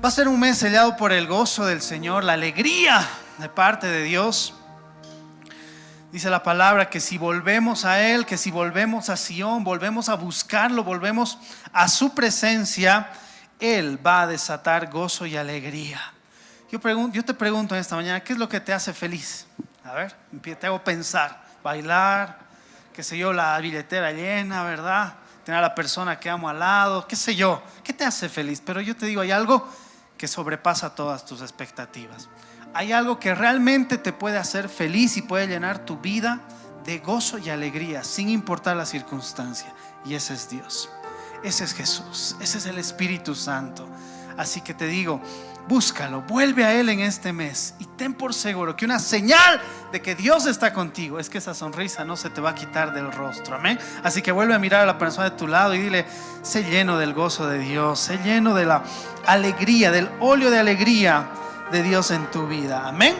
Va a ser un mes sellado por el gozo del Señor, la alegría de parte de Dios. Dice la palabra que si volvemos a Él, que si volvemos a Sion, volvemos a buscarlo, volvemos a su presencia, Él va a desatar gozo y alegría. Yo te pregunto en esta mañana, ¿qué es lo que te hace feliz? A ver, te hago pensar, bailar, qué sé yo, la billetera llena, ¿verdad? Tener a la persona que amo al lado, qué sé yo, ¿qué te hace feliz? Pero yo te digo, hay algo que sobrepasa todas tus expectativas. Hay algo que realmente te puede hacer feliz y puede llenar tu vida de gozo y alegría sin importar la circunstancia, y ese es Dios, ese es Jesús, ese es el Espíritu Santo. Así que te digo, búscalo, vuelve a Él en este mes y ten por seguro que una señal de que Dios está contigo es que esa sonrisa no se te va a quitar del rostro. Amén. Así que vuelve a mirar a la persona de tu lado y dile: sé lleno del gozo de Dios, sé lleno de la alegría, del óleo de alegría de Dios en tu vida. Amén.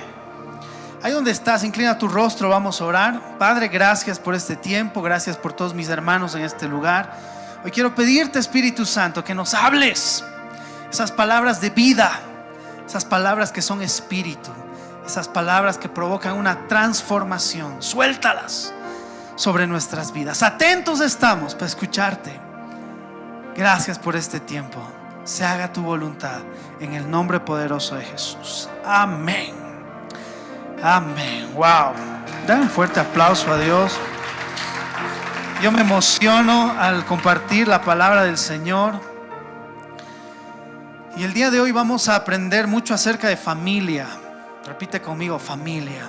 Ahí donde estás, inclina tu rostro, vamos a orar. Padre, gracias por este tiempo, gracias por todos mis hermanos en este lugar. Hoy quiero pedirte, Espíritu Santo, que nos hables esas palabras de vida, esas palabras que son espíritu, esas palabras que provocan una transformación. Suéltalas sobre nuestras vidas. Atentos estamos para escucharte. Gracias por este tiempo. Se haga tu voluntad en el nombre poderoso de Jesús. Amén. Amén. Wow. Dale un fuerte aplauso a Dios. Yo me emociono al compartir la palabra del Señor. Y el día de hoy vamos a aprender mucho acerca de familia. Repite conmigo: familia.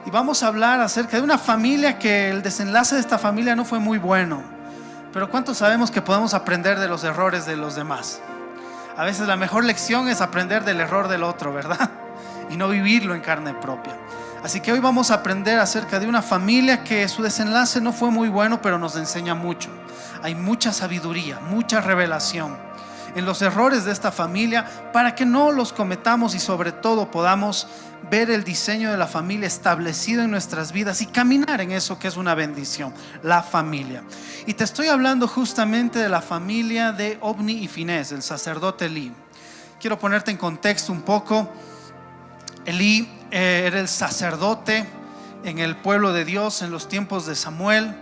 Y vamos a hablar acerca de una familia que el desenlace de esta familia no fue muy bueno. Pero ¿cuántos sabemos que podemos aprender de los errores de los demás? A veces la mejor lección es aprender del error del otro, ¿verdad? Y no vivirlo en carne propia. Así que hoy vamos a aprender acerca de una familia que su desenlace no fue muy bueno, pero nos enseña mucho. Hay mucha sabiduría, mucha revelación en los errores de esta familia para que no los cometamos y sobre todo podamos ver el diseño de la familia establecido en nuestras vidas y caminar en eso que es una bendición, la familia. Y te estoy hablando justamente de la familia de Ofni y Finés, el sacerdote Elí. Quiero ponerte en contexto un poco. Elí era el sacerdote en el pueblo de Dios en los tiempos de Samuel,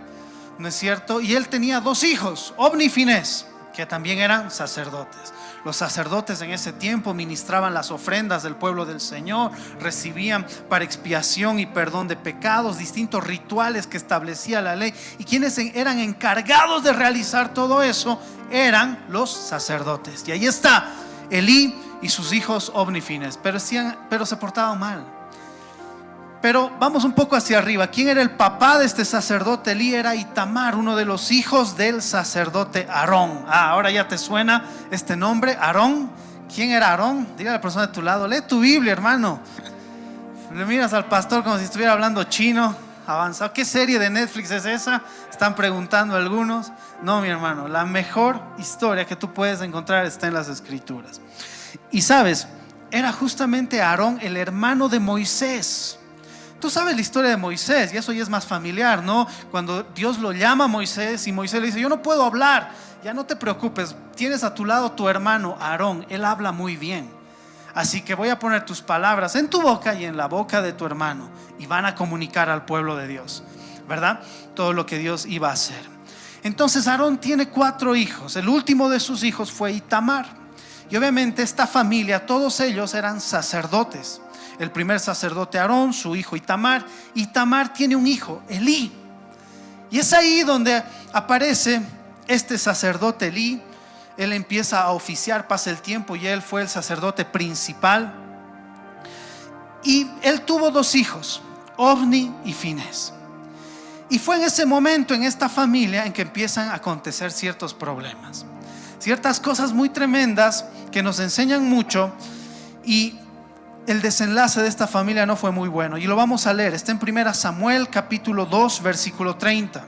¿no es cierto? Y él tenía dos hijos, Ofni y Finés, que también eran sacerdotes. Los sacerdotes en ese tiempo ministraban las ofrendas del pueblo del Señor, recibían para expiación y perdón de pecados distintos rituales que establecía la ley, y quienes eran encargados de realizar todo eso eran los sacerdotes. Y ahí está Elí y sus hijos Ofni y Finés, pero se portaban mal. Pero vamos un poco hacia arriba. ¿Quién era el papá de este sacerdote Elí? Era Itamar, uno de los hijos del sacerdote Aarón. Ahora ya te suena este nombre, Aarón. ¿Quién era Aarón? Dile a la persona de tu lado: lee tu Biblia, hermano. Le miras al pastor como si estuviera hablando chino avanzado. ¿Qué serie de Netflix es esa? Están preguntando algunos. No, mi hermano, la mejor historia que tú puedes encontrar está en las Escrituras. Y sabes, era justamente Aarón, el hermano de Moisés. Tú sabes la historia de Moisés, y eso ya es más familiar, ¿no? Cuando Dios lo llama a Moisés y Moisés le dice: yo no puedo hablar. Ya no te preocupes, tienes a tu lado tu hermano Aarón, él habla muy bien. Así que voy a poner tus palabras en tu boca y en la boca de tu hermano, y van a comunicar al pueblo de Dios, ¿verdad? Todo lo que Dios iba a hacer. Entonces Aarón tiene 4 hijos. El último de sus hijos fue Itamar. Y obviamente esta familia, todos ellos eran sacerdotes. El primer sacerdote Aarón, su hijo Itamar. Itamar tiene un hijo, Elí. Y es ahí donde aparece este sacerdote Elí. Él empieza a oficiar, pasa el tiempo y él fue el sacerdote principal. Y él tuvo 2 hijos, Ofni y Finés. Y fue en ese momento, en esta familia, en que empiezan a acontecer ciertos problemas, ciertas cosas muy tremendas que nos enseñan mucho. Y el desenlace de esta familia no fue muy bueno, y lo vamos a leer. Está en 1 Samuel capítulo 2 versículo 30.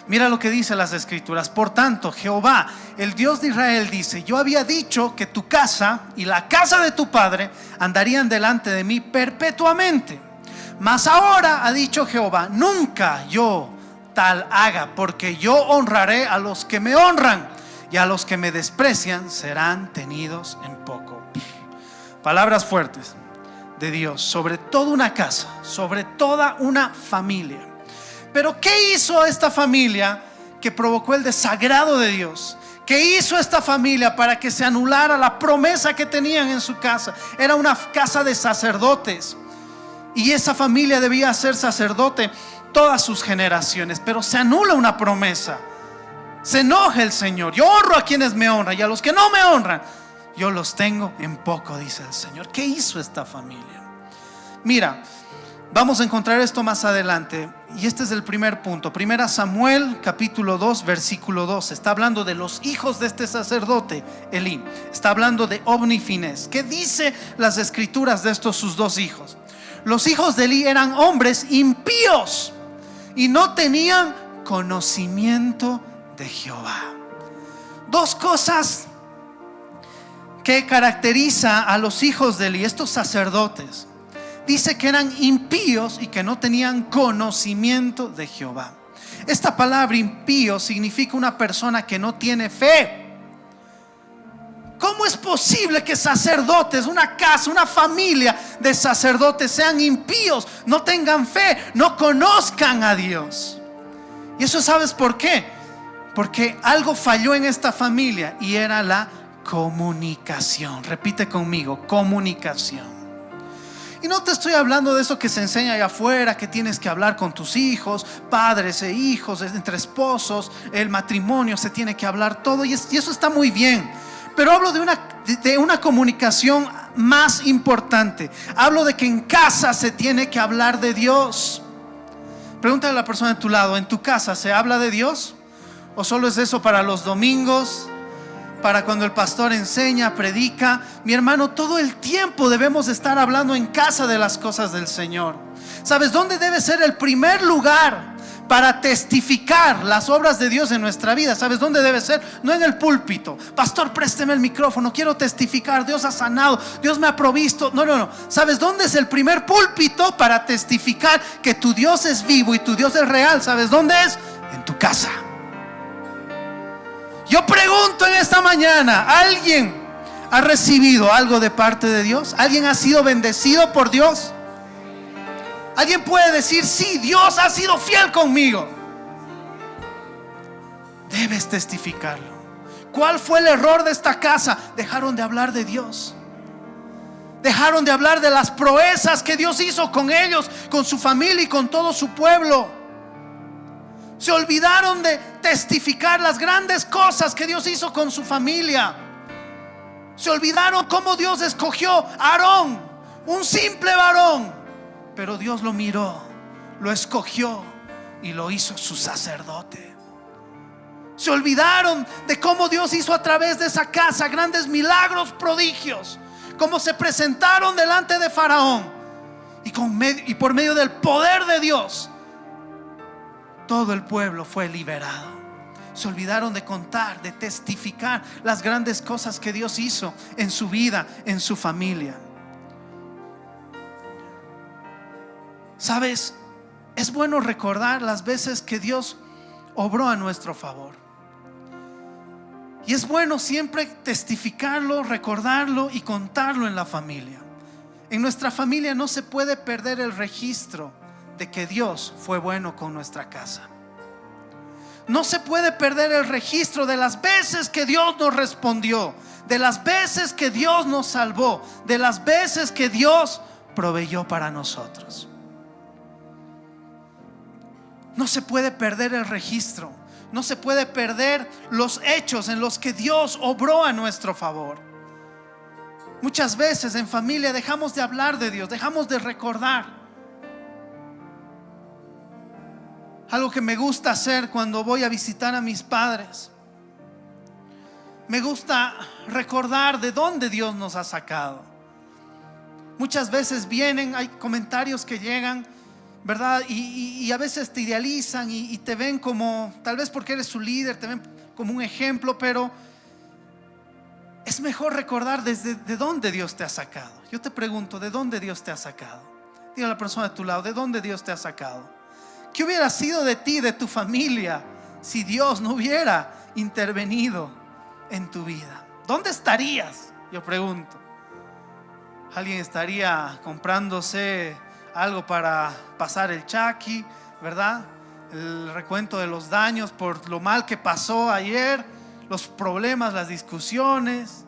Mira lo que dice las Escrituras: por tanto, Jehová, el Dios de Israel, dice: yo había dicho que tu casa y la casa de tu padre andarían delante de mí perpetuamente. Mas ahora ha dicho Jehová: nunca yo tal haga, porque yo honraré a los que me honran, y a los que me desprecian serán tenidos en poco. Palabras fuertes de Dios sobre toda una casa, sobre toda una familia. Pero ¿qué hizo esta familia que provocó el desagrado de Dios? ¿Qué hizo esta familia para que se anulara la promesa que tenían en su casa? Era una casa de sacerdotes, y esa familia debía ser sacerdote todas sus generaciones. Pero se anula una promesa, se enoja el Señor. Yo honro a quienes me honran, y a los que no me honran yo los tengo en poco, dice el Señor. ¿Qué hizo esta familia? Mira, vamos a encontrar esto más adelante, y este es el primer punto. Primera Samuel capítulo 2 versículo 2. Está hablando de los hijos de este sacerdote Elí. Está hablando de Ofni y Finés. ¿Qué dice las escrituras de estos sus dos hijos? Los hijos de Elí eran hombres impíos y no tenían conocimiento de Jehová. Dos cosas que caracteriza a los hijos de Elí, estos sacerdotes. Dice que eran impíos y que no tenían conocimiento de Jehová. Esta palabra impío significa una persona que no tiene fe. ¿Cómo es posible que sacerdotes, una casa, una familia de sacerdotes sean impíos, no tengan fe, no conozcan a Dios? Y eso, ¿sabes por qué? Porque algo falló en esta familia, y era la comunicación. Repite conmigo: comunicación. Y no te estoy hablando de eso que se enseña allá afuera, que tienes que hablar con tus hijos, padres e hijos, entre esposos, el matrimonio se tiene que hablar todo, y eso está muy bien. Pero hablo de una comunicación más importante. Hablo de que en casa se tiene que hablar de Dios. Pregúntale a la persona de tu lado: ¿en tu casa se habla de Dios? ¿O solo es eso para los domingos? Para cuando el pastor enseña, predica. Mi hermano, todo el tiempo debemos estar hablando en casa de las cosas del Señor. ¿Sabes dónde debe ser el primer lugar para testificar las obras de Dios en nuestra vida? ¿Sabes dónde debe ser? No en el púlpito. Pastor, présteme el micrófono, quiero testificar, Dios ha sanado, Dios me ha provisto. No. ¿Sabes dónde es el primer púlpito para testificar que tu Dios es vivo y tu Dios es real? ¿Sabes dónde es? En tu casa. Yo pregunto en esta mañana: ¿alguien ha recibido algo de parte de Dios? ¿Alguien ha sido bendecido por Dios? ¿Alguien puede decir: sí, Dios ha sido fiel conmigo? Debes testificarlo. ¿Cuál fue el error de esta casa? Dejaron de hablar de Dios. Dejaron de hablar de las proezas que Dios hizo con ellos, con su familia y con todo su pueblo. Se olvidaron de testificar las grandes cosas que Dios hizo con su familia. Se olvidaron cómo Dios escogió a Aarón, un simple varón, pero Dios lo miró, lo escogió y lo hizo su sacerdote. Se olvidaron de cómo Dios hizo a través de esa casa grandes milagros, prodigios, cómo se presentaron delante de Faraón, y por medio del poder de Dios todo el pueblo fue liberado. Se olvidaron de contar, de testificar las grandes cosas que Dios hizo en su vida, en su familia. ¿Sabes? Es bueno recordar las veces que Dios obró a nuestro favor. Y es bueno siempre testificarlo, recordarlo y contarlo en la familia. En nuestra familia no se puede perder el registro de que Dios fue bueno con nuestra casa. No se puede perder el registro de las veces que Dios nos respondió, de las veces que Dios nos salvó, de las veces que Dios proveyó para nosotros. No se puede perder el registro. No se puede perder los hechos en los que Dios obró a nuestro favor. Muchas veces en familia dejamos de hablar de Dios, dejamos de recordar. Algo que me gusta hacer cuando voy a visitar a mis padres, me gusta recordar de dónde Dios nos ha sacado. Muchas veces hay comentarios que llegan, ¿verdad? Y a veces te idealizan y te ven como, tal vez porque eres su líder, te ven como un ejemplo, pero es mejor recordar de dónde Dios te ha sacado. Yo te pregunto: ¿de dónde Dios te ha sacado? Dile a la persona de tu lado: ¿de dónde Dios te ha sacado? ¿Qué hubiera sido de ti, de tu familia, si Dios no hubiera intervenido en tu vida? ¿Dónde estarías? Yo pregunto. Alguien estaría comprándose algo para pasar el chaki, ¿verdad? El recuento de los daños por lo mal que pasó ayer, los problemas, las discusiones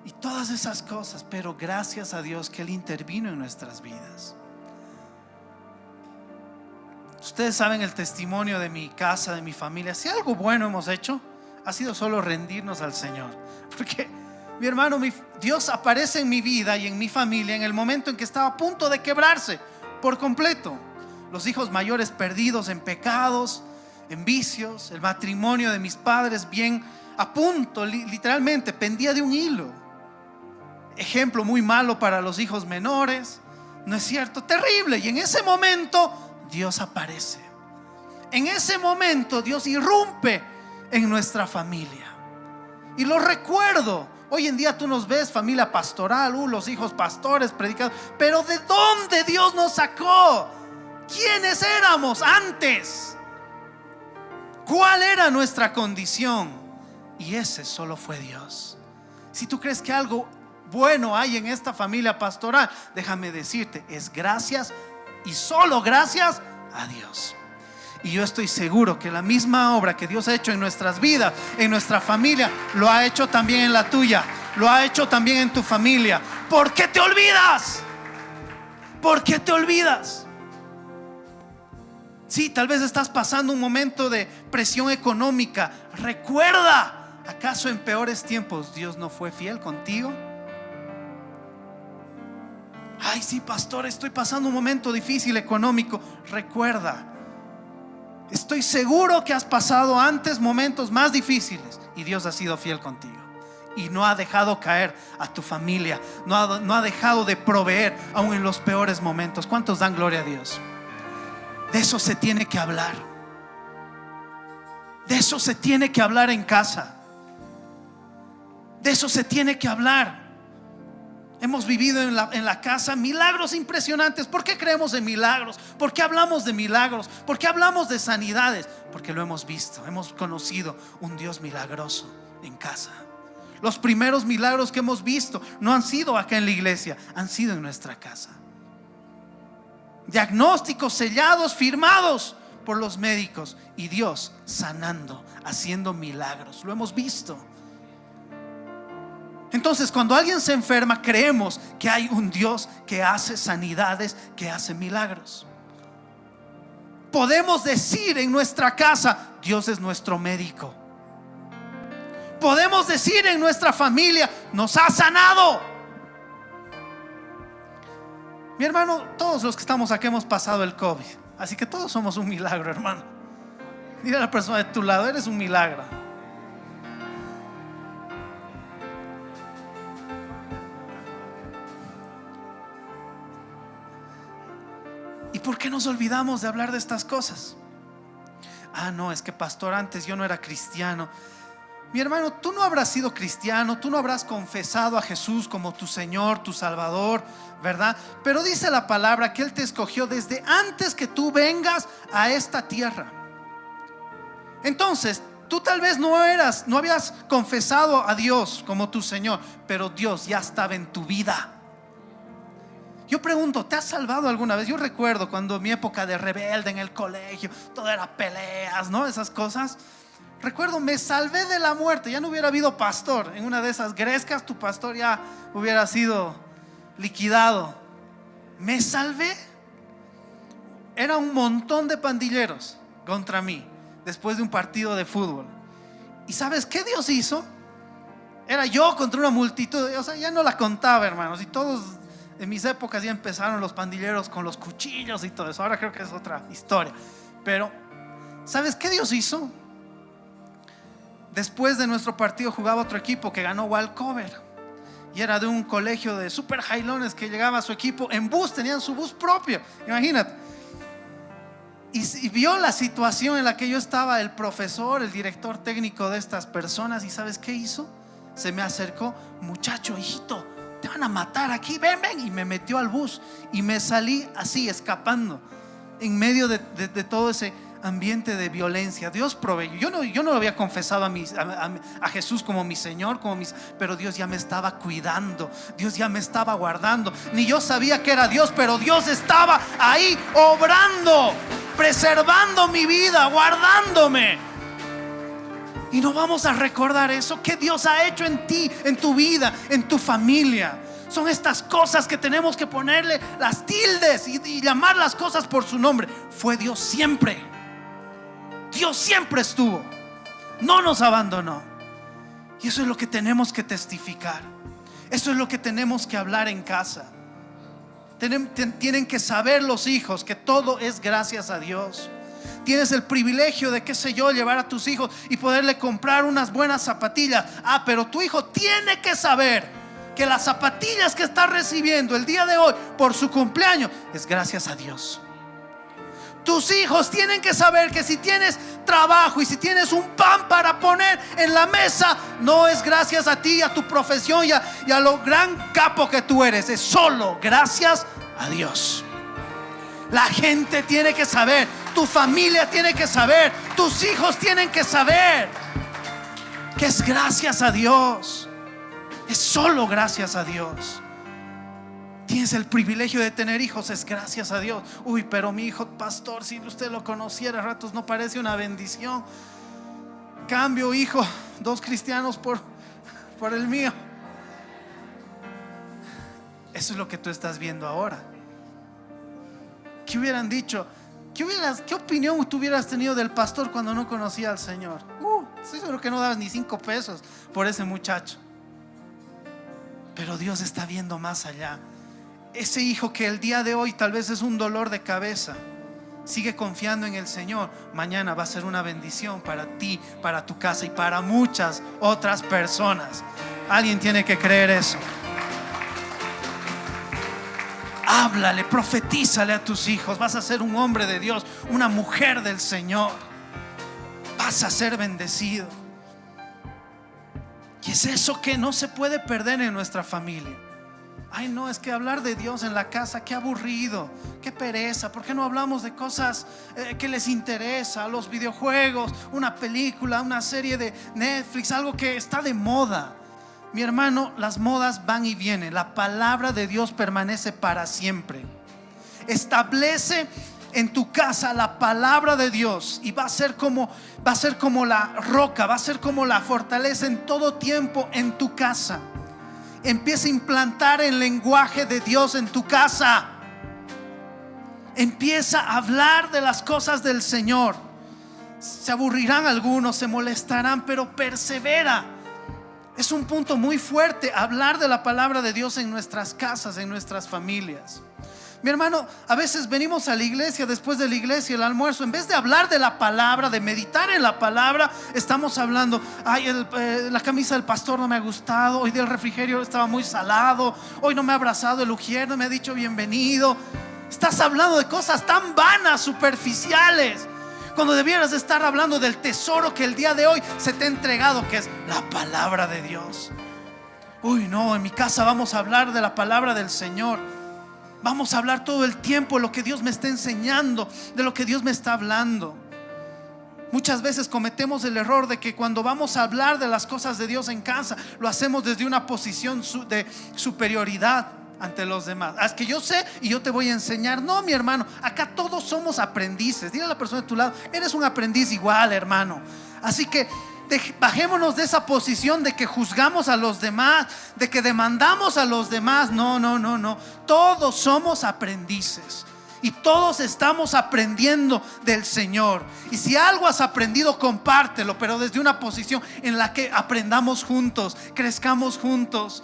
y todas esas cosas. Pero gracias a Dios que Él intervino en nuestras vidas. Ustedes saben el testimonio de mi casa, de mi familia. Si algo bueno hemos hecho, ha sido solo rendirnos al Señor. Porque mi hermano, Dios aparece en mi vida y en mi familia en el momento en que estaba a punto de quebrarse por completo. Los hijos mayores perdidos en pecados, en vicios. El matrimonio de mis padres bien a punto, literalmente pendía de un hilo. Ejemplo muy malo para los hijos menores, ¿no es cierto? Terrible. Y en ese momento Dios aparece. En ese momento Dios irrumpe en nuestra familia. Y lo recuerdo. Hoy en día tú nos ves familia pastoral, los hijos pastores, predicadores. Pero ¿de dónde Dios nos sacó? ¿Quiénes éramos antes? ¿Cuál era nuestra condición? Y ese solo fue Dios. Si tú crees que algo bueno hay en esta familia pastoral, déjame decirte, es gracias y solo gracias a Dios. Y yo estoy seguro que la misma obra que Dios ha hecho en nuestras vidas, en nuestra familia, lo ha hecho también en la tuya, lo ha hecho también en tu familia. ¿Por qué te olvidas? ¿Por qué te olvidas? Sí, tal vez estás pasando un momento de presión económica. Recuerda, ¿acaso en peores tiempos Dios no fue fiel contigo? Ay, sí, pastor, estoy pasando un momento difícil económico. Recuerda, estoy seguro que has pasado antes momentos más difíciles y Dios ha sido fiel contigo y no ha dejado caer a tu familia, no ha dejado de proveer aún en los peores momentos. ¿Cuántos dan gloria a Dios? De eso se tiene que hablar. De eso se tiene que hablar en casa. De eso se tiene que hablar. Hemos vivido en la casa milagros impresionantes. ¿Por qué creemos en milagros? ¿Por qué hablamos de milagros? ¿Por qué hablamos de sanidades? Porque lo hemos visto, hemos conocido un Dios milagroso en casa. Los primeros milagros que hemos visto no han sido acá en la iglesia, han sido en nuestra casa. Diagnósticos sellados, firmados por los médicos, y Dios sanando, haciendo milagros. Lo hemos visto. Entonces, cuando alguien se enferma, creemos que hay un Dios que hace sanidades, que hace milagros. Podemos decir en nuestra casa, Dios es nuestro médico. Podemos decir en nuestra familia, nos ha sanado. Mi hermano, todos los que estamos aquí hemos pasado el COVID, así que todos somos un milagro, hermano. Dile a la persona de tu lado, eres un milagro. ¿Y por qué nos olvidamos de hablar de estas cosas? Ah, no, es que pastor, antes yo no era cristiano. Mi hermano, tú no habrás sido cristiano, tú no habrás confesado a Jesús como tu Señor, tu Salvador, ¿verdad? Pero dice la palabra que Él te escogió desde antes que tú vengas a esta tierra. Entonces, tú tal vez no habías confesado a Dios como tu Señor, pero Dios ya estaba en tu vida. Yo pregunto, ¿te has salvado alguna vez? Yo recuerdo cuando mi época de rebelde en el colegio, todo era peleas, ¿no? Esas cosas. Recuerdo, me salvé de la muerte. Ya no hubiera habido pastor. En una de esas grescas, tu pastor ya hubiera sido liquidado. Me salvé. Era un montón de pandilleros contra mí después de un partido de fútbol. ¿Y sabes qué Dios hizo? Era yo contra una multitud. O sea, ya no la contaba, hermanos. Y todos en mis épocas ya empezaron los pandilleros con los cuchillos y todo eso. Ahora creo que es otra historia. Pero ¿sabes qué Dios hizo? Después de nuestro partido jugaba otro equipo que ganó Walcover, y era de un colegio de super jailones que llegaba a su equipo en bus, tenían su bus propio, imagínate. Y vio la situación en la que yo estaba, el profesor, el director técnico de estas personas, y ¿sabes qué hizo? Se me acercó: muchacho, hijito, te van a matar aquí, ven, y me metió al bus y me salí así escapando en medio de todo ese ambiente de violencia. Dios proveyó. Yo no lo había confesado a Jesús como mi Señor, pero Dios ya me estaba cuidando, Dios ya me estaba guardando. Ni yo sabía que era Dios, pero Dios estaba ahí obrando, preservando mi vida, guardándome. Y no vamos a recordar eso que Dios ha hecho en ti, en tu vida, en tu familia. Son estas cosas que tenemos que ponerle las tildes y llamar las cosas por su nombre. Fue Dios siempre. Dios siempre estuvo, no nos abandonó. Y eso es lo que tenemos que testificar. Eso es lo que tenemos que hablar en casa. Tienen que saber los hijos que todo es gracias a Dios. Tienes el privilegio de, qué sé yo, llevar a tus hijos y poderle comprar unas buenas zapatillas. Pero tu hijo tiene que saber que las zapatillas que está recibiendo el día de hoy por su cumpleaños es gracias a Dios. Tus hijos tienen que saber que si tienes trabajo y si tienes un pan para poner en la mesa, no es gracias a ti, a tu profesión y a lo gran capo que tú eres. Es solo gracias a Dios. La gente tiene que saber, tu familia tiene que saber, tus hijos tienen que saber que es gracias a Dios. Es solo gracias a Dios. Tienes el privilegio de tener hijos, es gracias a Dios. Uy, pero mi hijo, pastor, si usted lo conociera, a ratos no parece una bendición. Cambio, hijo, 2 cristianos por el mío. Eso es lo que tú estás viendo ahora. ¿Qué hubieran dicho? ¿Qué opinión tú hubieras tenido del pastor cuando no conocía al Señor? Estoy seguro que no dabas ni 5 pesos por ese muchacho. Pero Dios está viendo más allá. Ese hijo que el día de hoy tal vez es un dolor de cabeza, sigue confiando en el Señor. Mañana va a ser una bendición para ti, para tu casa y para muchas otras personas. Alguien tiene que creer eso. Háblale, profetízale a tus hijos. Vas a ser un hombre de Dios, una mujer del Señor. Vas a ser bendecido. Y es eso que no se puede perder en nuestra familia. Ay, no, es que hablar de Dios en la casa, qué aburrido, qué pereza. ¿Por qué no hablamos de cosas que les interesa? Los videojuegos, una película, una serie de Netflix, algo que está de moda. Mi hermano, las modas van y vienen. La palabra de Dios permanece para siempre. Establece en tu casa la palabra de Dios y va a ser como la roca, va a ser como la fortaleza en todo tiempo en tu casa. Empieza a implantar el lenguaje de Dios en tu casa. Empieza a hablar de las cosas del Señor. Se aburrirán algunos, se molestarán, pero persevera. Es un punto muy fuerte hablar de la palabra de Dios en nuestras casas, en nuestras familias. Mi hermano, a veces venimos a la iglesia, después de la iglesia, el almuerzo, en vez de hablar de la palabra, de meditar en la palabra, estamos hablando: ay, la camisa del pastor no me ha gustado, hoy del refrigerio estaba muy salado, hoy no me ha abrazado el ujier, no me ha dicho bienvenido. Estás hablando de cosas tan vanas, superficiales, cuando debieras estar hablando del tesoro que el día de hoy se te ha entregado, que es la palabra de Dios. Uy, no, en mi casa vamos a hablar de la palabra del Señor. Vamos a hablar todo el tiempo de lo que Dios me está enseñando, de lo que Dios me está hablando. Muchas veces cometemos el error de que cuando vamos a hablar de las cosas de Dios en casa, lo hacemos desde una posición de superioridad ante los demás. Es que yo sé y yo te voy a enseñar. No, mi hermano, acá todos somos aprendices. Dile a la persona de tu lado: eres un aprendiz igual, hermano. Así que bajémonos de esa posición de que juzgamos a los demás, de que demandamos a los demás. No. Todos somos aprendices y todos estamos aprendiendo del Señor. Y si algo has aprendido, compártelo, pero desde una posición en la que aprendamos juntos, crezcamos juntos.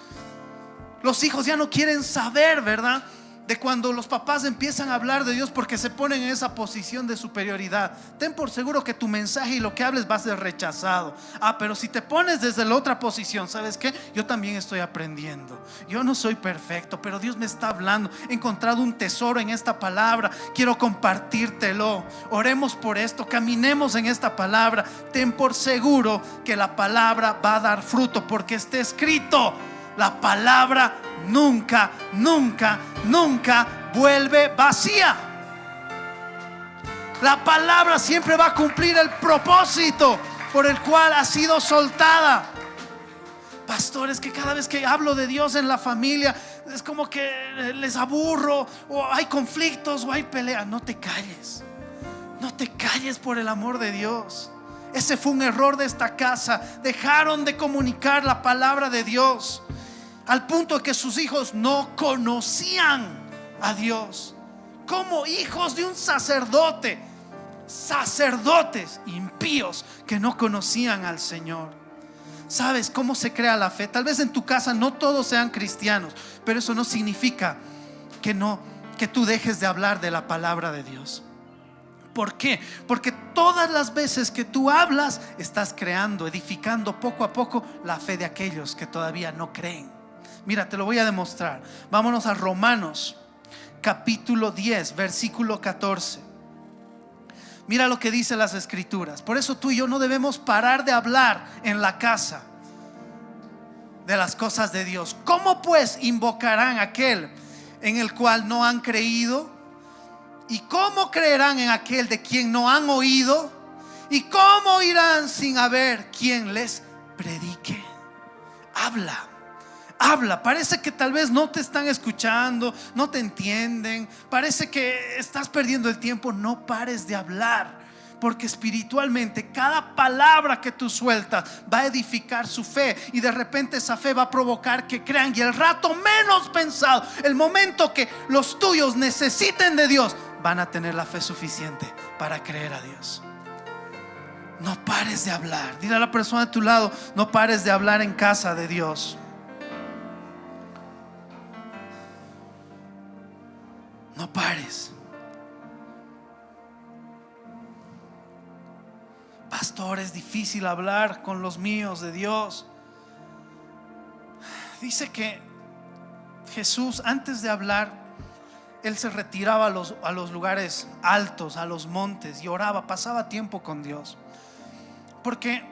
Los hijos ya no quieren saber, ¿verdad?, de cuando los papás empiezan a hablar de Dios, porque se ponen en esa posición de superioridad. Ten por seguro que tu mensaje y lo que hables va a ser rechazado. Pero si te pones desde la otra posición, ¿sabes qué? Yo también estoy aprendiendo. Yo no soy perfecto, pero Dios me está hablando. He encontrado un tesoro en esta palabra. Quiero compartírtelo. Oremos por esto. Caminemos en esta palabra. Ten por seguro que la palabra va a dar fruto, porque está escrito: la palabra nunca vuelve vacía. La palabra siempre va a cumplir el propósito por el cual ha sido soltada. Pastores, que cada vez que hablo de Dios en la familia es como que les aburro, o hay conflictos, o hay peleas. No te calles. No te calles, por el amor de Dios. Ese fue un error de esta casa. Dejaron de comunicar la palabra de Dios, al punto de que sus hijos no conocían a Dios. Como hijos de un sacerdote, sacerdotes impíos que no conocían al Señor. ¿Sabes cómo se crea la fe? Tal vez en tu casa no todos sean cristianos, pero eso no significa que tú dejes de hablar de la palabra de Dios. ¿Por qué? Porque todas las veces que tú hablas, estás creando, edificando poco a poco la fe de aquellos que todavía no creen. Mira, te lo voy a demostrar. Vámonos a Romanos capítulo 10, versículo 14. Mira lo que dice las escrituras. Por eso tú y yo no debemos parar de hablar en la casa de las cosas de Dios. ¿Cómo pues invocarán a aquel en el cual no han creído? ¿Y cómo creerán en aquel de quien no han oído? ¿Y cómo irán sin haber quien les predique? Habla. Parece que tal vez no te están escuchando, no te entienden, parece que estás perdiendo el tiempo. No pares de hablar, porque espiritualmente cada palabra que tú sueltas va a edificar su fe, y de repente esa fe va a provocar que crean. Y el rato menos pensado, el momento que los tuyos necesiten de Dios, van a tener la fe suficiente para creer a Dios. No pares de hablar. Dile a la persona de tu lado: no pares de hablar en casa de Dios. No pares. Pastor, es difícil hablar con los míos de Dios. Dice que Jesús, antes de hablar, Él se retiraba a los lugares altos, a los montes, y oraba, pasaba tiempo con Dios. Porque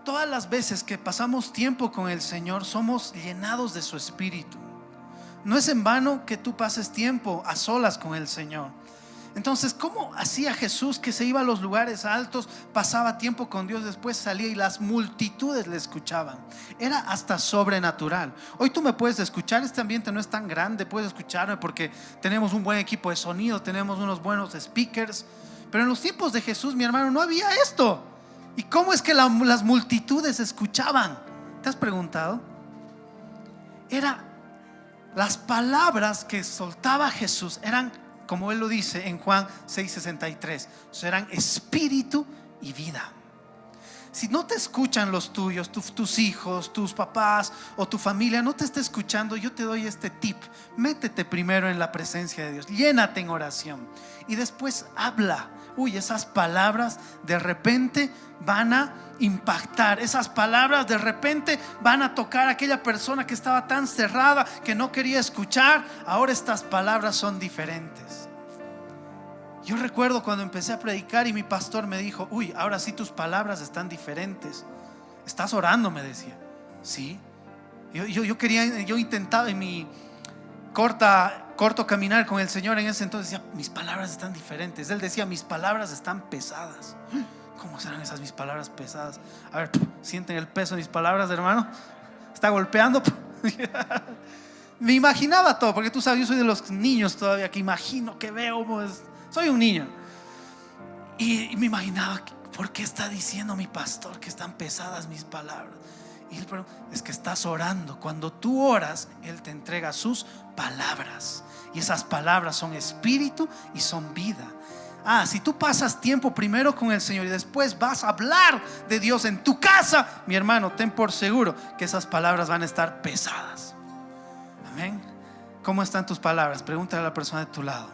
todas las veces que pasamos tiempo con el Señor, somos llenados de su Espíritu. No es en vano que tú pases tiempo a solas con el Señor. Entonces, ¿cómo hacía Jesús, que se iba a los lugares altos, pasaba tiempo con Dios, después salía y las multitudes le escuchaban? Era hasta sobrenatural. Hoy tú me puedes escuchar, este ambiente no es tan grande, puedes escucharme porque tenemos un buen equipo de sonido, tenemos unos buenos speakers. Pero en los tiempos de Jesús, mi hermano, no había esto. ¿Y cómo es que las multitudes escuchaban? ¿Te has preguntado? Las palabras que soltaba Jesús eran, como Él lo dice en Juan 6:63, eran espíritu y vida. Si no te escuchan los tuyos, tus hijos, tus papás o tu familia no te está escuchando, yo te doy este tip: métete primero en la presencia de Dios, llénate en oración y después habla. Esas palabras de repente van a impactar. Esas palabras de repente van a tocar a aquella persona que estaba tan cerrada, que no quería escuchar. Ahora estas palabras son diferentes. Yo recuerdo cuando empecé a predicar y mi pastor me dijo: ahora sí tus palabras están diferentes. ¿Estás orando?, me decía. Sí. Yo intentaba en mi corto caminar con el Señor, en ese entonces decía: mis palabras están diferentes. Él decía: mis palabras están pesadas. ¿Cómo serán esas mis palabras pesadas? A ver, sienten el peso de mis palabras, hermano. Está golpeando. Me imaginaba todo, porque tú sabes, yo soy de los niños todavía, que imagino, que veo, pues, soy un niño. Y me imaginaba: ¿por qué está diciendo mi pastor que están pesadas mis palabras? Y pero es que estás orando. Cuando tú oras, Él te entrega sus palabras, y esas palabras son espíritu y son vida. Si tú pasas tiempo primero con el Señor y después vas a hablar de Dios en tu casa, mi hermano, ten por seguro que esas palabras van a estar pesadas. Amén. ¿Cómo están tus palabras? Pregúntale a la persona de tu lado.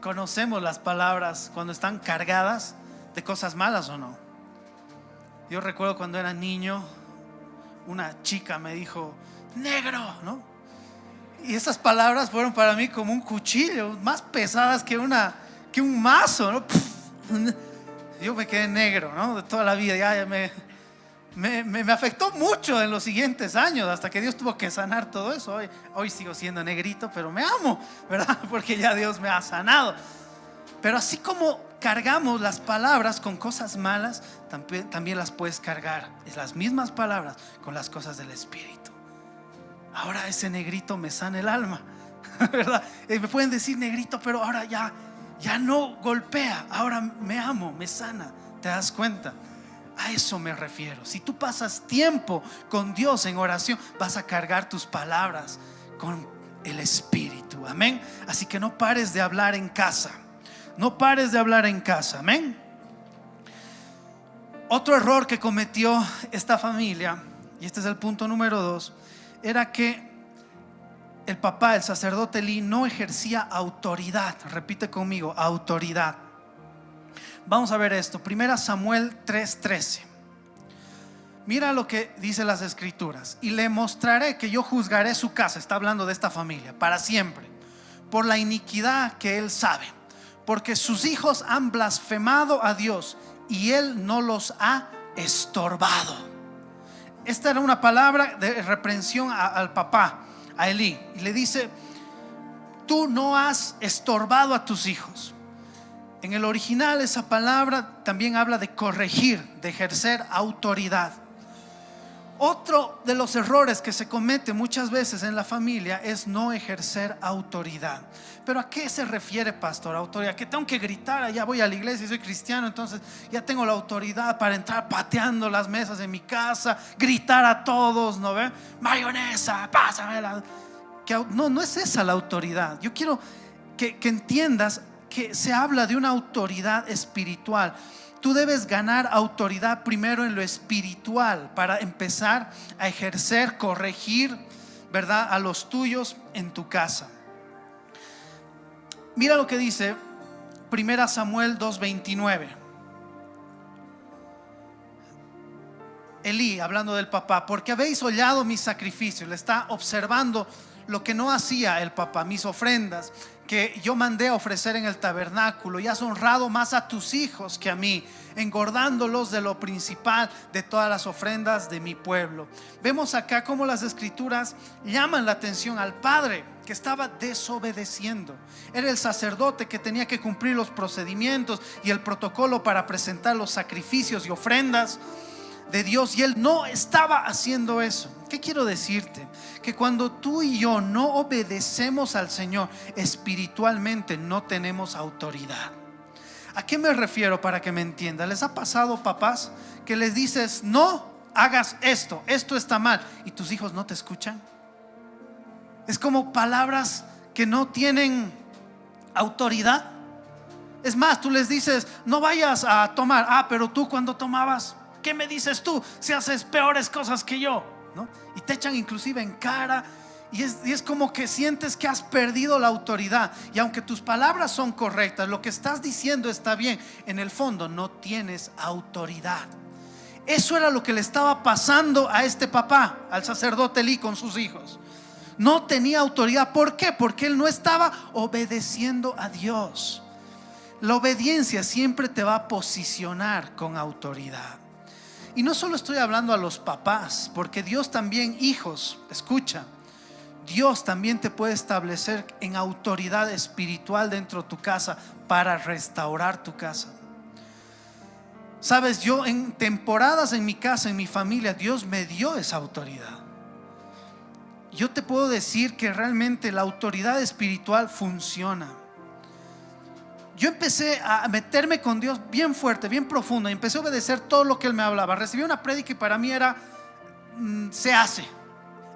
¿Conocemos las palabras cuando están cargadas de cosas malas o no? Yo recuerdo cuando era niño, una chica me dijo: negro, ¿no? Y esas palabras fueron para mí como un cuchillo, más pesadas que un mazo, ¿no? Yo me quedé negro, ¿no? De toda la vida, me afectó mucho en los siguientes años, hasta que Dios tuvo que sanar todo eso. Hoy sigo siendo negrito, pero me amo, ¿verdad? Porque ya Dios me ha sanado. Pero así como cargamos las palabras con cosas malas, también las puedes cargar, es las mismas palabras, con las cosas del Espíritu. Ahora ese negrito me sana el alma, ¿verdad? Me pueden decir negrito, pero ahora ya no golpea, ahora me amo, me sana. ¿Te das cuenta? A eso me refiero. Si tú pasas tiempo con Dios en oración, vas a cargar tus palabras con el Espíritu. Amén. Así que no pares de hablar en casa. No pares de hablar en casa. Amén. Otro error que cometió esta familia, y este es el punto número 2, era que el papá, el sacerdote Elí, no ejercía autoridad. Repite conmigo, autoridad. Vamos a ver esto, 1 Samuel 3:13. Mira lo que dice las escrituras: y le mostraré que yo juzgaré su casa. Está hablando de esta familia para siempre, por la iniquidad que él sabe, porque sus hijos han blasfemado a Dios y él no los ha estorbado. Esta era una palabra de reprensión al papá, a Elí, y le dice: tú no has estorbado a tus hijos. En el original esa palabra también habla de corregir, de ejercer autoridad. Otro de los errores que se comete muchas veces en la familia es no ejercer autoridad. ¿Pero a qué se refiere, pastor, autoridad? Que tengo que gritar, ya voy a la iglesia y soy cristiano, entonces ya tengo la autoridad para entrar pateando las mesas en mi casa, gritar a todos, ¿no ve? Mayonesa, pásamela. No es esa la autoridad. Yo quiero que entiendas que se habla de una autoridad espiritual. Tú debes ganar autoridad primero en lo espiritual para empezar a ejercer, corregir, ¿verdad?, a los tuyos en tu casa. Mira lo que dice 1 Samuel 2:29. Elí, hablando del papá: porque habéis hollado mis sacrificios. Le está observando lo que no hacía el papá, mis ofrendas que yo mandé a ofrecer en el tabernáculo, y has honrado más a tus hijos que a mí, engordándolos de lo principal de todas las ofrendas de mi pueblo. Vemos acá cómo las escrituras llaman la atención al padre que estaba desobedeciendo. Era el sacerdote que tenía que cumplir los procedimientos y el protocolo para presentar los sacrificios y ofrendas de Dios, y él no estaba haciendo eso. ¿Qué quiero decirte? Que cuando tú y yo no obedecemos al Señor espiritualmente, no tenemos autoridad. ¿A qué me refiero para que me entiendan? ¿Les ha pasado, papás, que les dices no hagas esto está mal, y tus hijos no te escuchan? Es como palabras que no tienen autoridad. Es más, tú les dices no vayas a tomar. Pero tú, cuando tomabas, ¿qué me dices tú si haces peores cosas que yo? ¿No? Y te echan inclusive en cara, y es como que sientes que has perdido la autoridad. Y aunque tus palabras son correctas, lo que estás diciendo está bien, en el fondo no tienes autoridad. Eso era lo que le estaba pasando a este papá, al sacerdote Elí, con sus hijos. No tenía autoridad. ¿Por qué? Porque él no estaba obedeciendo a Dios. La obediencia siempre te va a posicionar con autoridad. Y no solo estoy hablando a los papás, porque Dios también, hijos, escucha, Dios también te puede establecer en autoridad espiritual dentro de tu casa para restaurar tu casa. Sabes, yo en temporadas en mi casa, en mi familia, Dios me dio esa autoridad. Yo te puedo decir que realmente la autoridad espiritual funciona. Yo empecé a meterme con Dios bien fuerte, bien profundo, y empecé a obedecer todo lo que Él me hablaba. Recibí una prédica y para mí era se hace.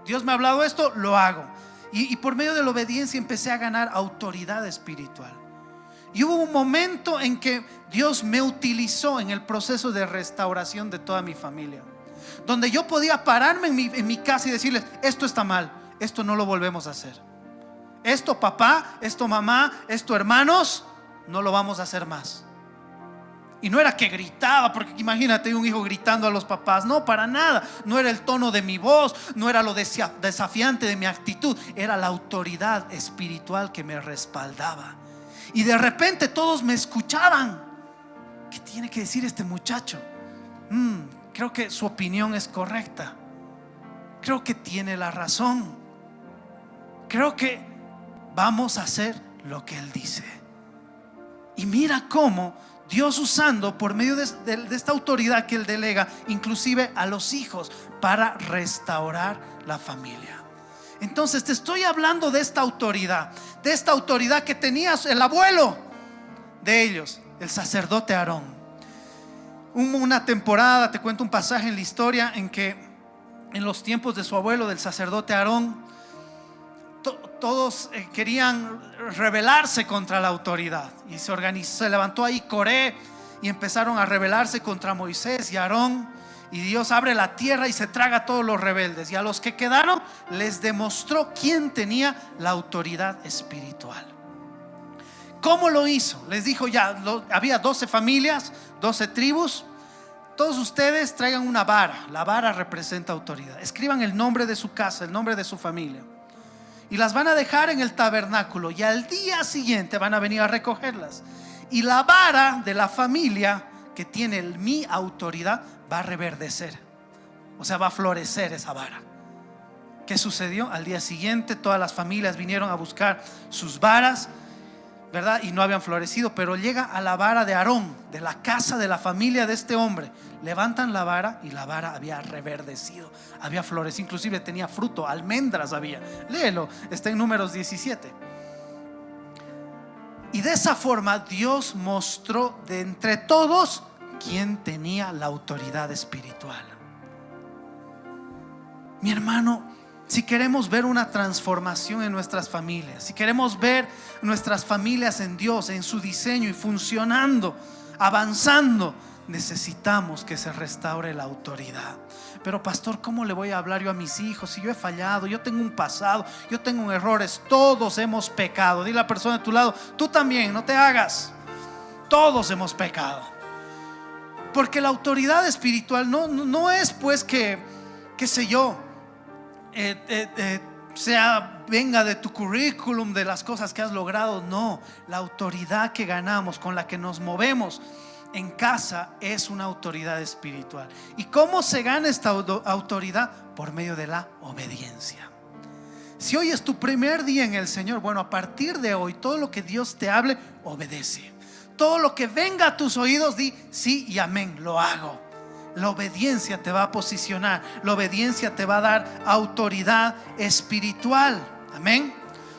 Dios me ha hablado esto, lo hago. Y por medio de la obediencia empecé a ganar autoridad espiritual. Y hubo un momento en que Dios me utilizó en el proceso de restauración de toda mi familia, donde yo podía pararme en mi casa y decirles: esto está mal, esto no lo volvemos a hacer. Esto, papá, esto, mamá, esto, hermanos, no lo vamos a hacer más. Y no era que gritaba, porque imagínate un hijo gritando a los papás. No, para nada. No era el tono de mi voz, no era lo desafiante de mi actitud. Era la autoridad espiritual que me respaldaba. Y de repente todos me escuchaban. ¿Qué tiene que decir este muchacho? creo que su opinión es correcta, creo que tiene la razón, creo que vamos a hacer lo que Él dice. Y mira cómo Dios, usando por medio de esta autoridad que Él delega, inclusive a los hijos, para restaurar la familia. Entonces te estoy hablando de esta autoridad que tenía el abuelo de ellos, el sacerdote Aarón. Hubo una temporada, te cuento un pasaje en la historia, en que en los tiempos de su abuelo, del sacerdote Aarón, todos querían rebelarse contra la autoridad, y se levantó ahí Coré y empezaron a rebelarse contra Moisés y Aarón, y Dios abre la tierra y se traga a todos los rebeldes, y a los que quedaron les demostró quién tenía la autoridad espiritual. ¿Cómo lo hizo? Les dijo había 12 familias, 12 tribus. Todos ustedes traigan una vara. La vara representa autoridad. Escriban el nombre de su casa, el nombre de su familia, y las van a dejar en el tabernáculo, y al día siguiente van a venir a recogerlas. Y la vara de la familia que tiene mi autoridad va a reverdecer, o sea, va a florecer esa vara. ¿Qué sucedió? Al día siguiente todas las familias vinieron a buscar sus varas, ¿verdad? Y no habían florecido, pero llega a la vara de Aarón, de la casa de la familia de este hombre. Levantan la vara y la vara había reverdecido, había florecido, inclusive tenía fruto, almendras había. Léelo, está en Números 17. Y de esa forma Dios mostró de entre todos quién tenía la autoridad espiritual. Mi hermano, si queremos ver una transformación en nuestras familias, si queremos ver nuestras familias en Dios, en su diseño y funcionando, avanzando, necesitamos que se restaure la autoridad. Pero pastor, ¿cómo le voy a hablar yo a mis hijos si yo he fallado? Yo tengo un pasado, yo tengo errores. Todos hemos pecado. Dile a la persona de tu lado: tú también, no te hagas. Todos hemos pecado. Porque la autoridad espiritual no es pues que, qué sé yo, venga de tu currículum, de las cosas que has logrado. No, la autoridad que ganamos, con la que nos movemos en casa, es una autoridad espiritual. ¿Y cómo se gana esta autoridad? Por medio de la obediencia. Si hoy es tu primer día en el Señor, bueno, a partir de hoy, todo lo que Dios te hable, obedece. Todo lo que venga a tus oídos, di sí y amén, lo hago. La obediencia te va a posicionar, la obediencia te va a dar autoridad espiritual. Amén.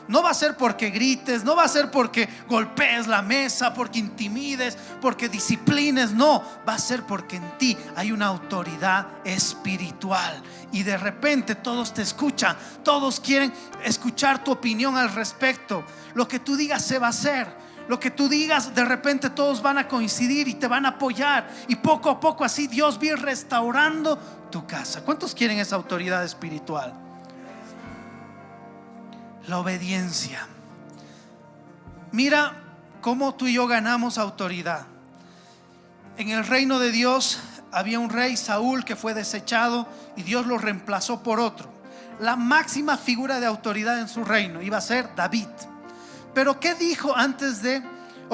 No va a ser porque grites, no va a ser porque golpees la mesa, porque intimides, porque disciplines. No, va a ser porque en ti hay una autoridad espiritual. Y de repente todos te escuchan, todos quieren escuchar tu opinión al respecto. Lo que tú digas se va a hacer. Lo que tú digas, de repente todos van a coincidir y te van a apoyar. Y poco a poco así Dios va a ir restaurando tu casa. ¿Cuántos quieren esa autoridad espiritual? La obediencia. Mira cómo tú y yo ganamos autoridad. En el reino de Dios había un rey, Saúl, que fue desechado y Dios lo reemplazó por otro. La máxima figura de autoridad en su reino iba a ser David. Pero ¿qué dijo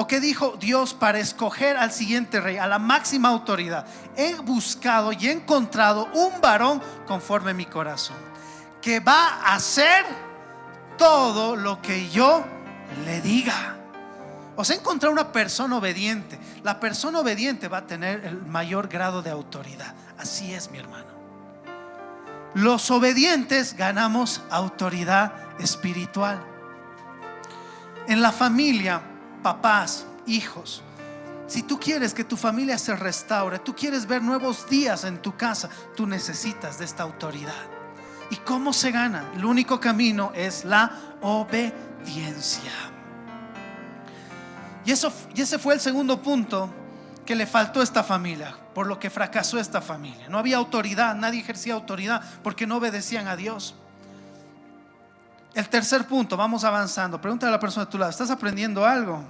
qué dijo Dios para escoger al siguiente rey, a la máxima autoridad? He buscado y he encontrado un varón conforme a mi corazón, que va a hacer todo lo que yo le diga. O sea, encontrar una persona obediente. La persona obediente va a tener el mayor grado de autoridad. Así es, mi hermano. Los obedientes ganamos autoridad espiritual. En la familia, papás, hijos, si tú quieres que tu familia se restaure, tú quieres ver nuevos días en tu casa, tú necesitas de esta autoridad. ¿Y cómo se gana? El único camino es la obediencia. Y ese fue el segundo punto que le faltó a esta familia, por lo que fracasó esta familia. No había autoridad, nadie ejercía autoridad porque no obedecían a Dios. El tercer punto, vamos avanzando. Pregúntale a la persona de tu lado: ¿estás aprendiendo algo?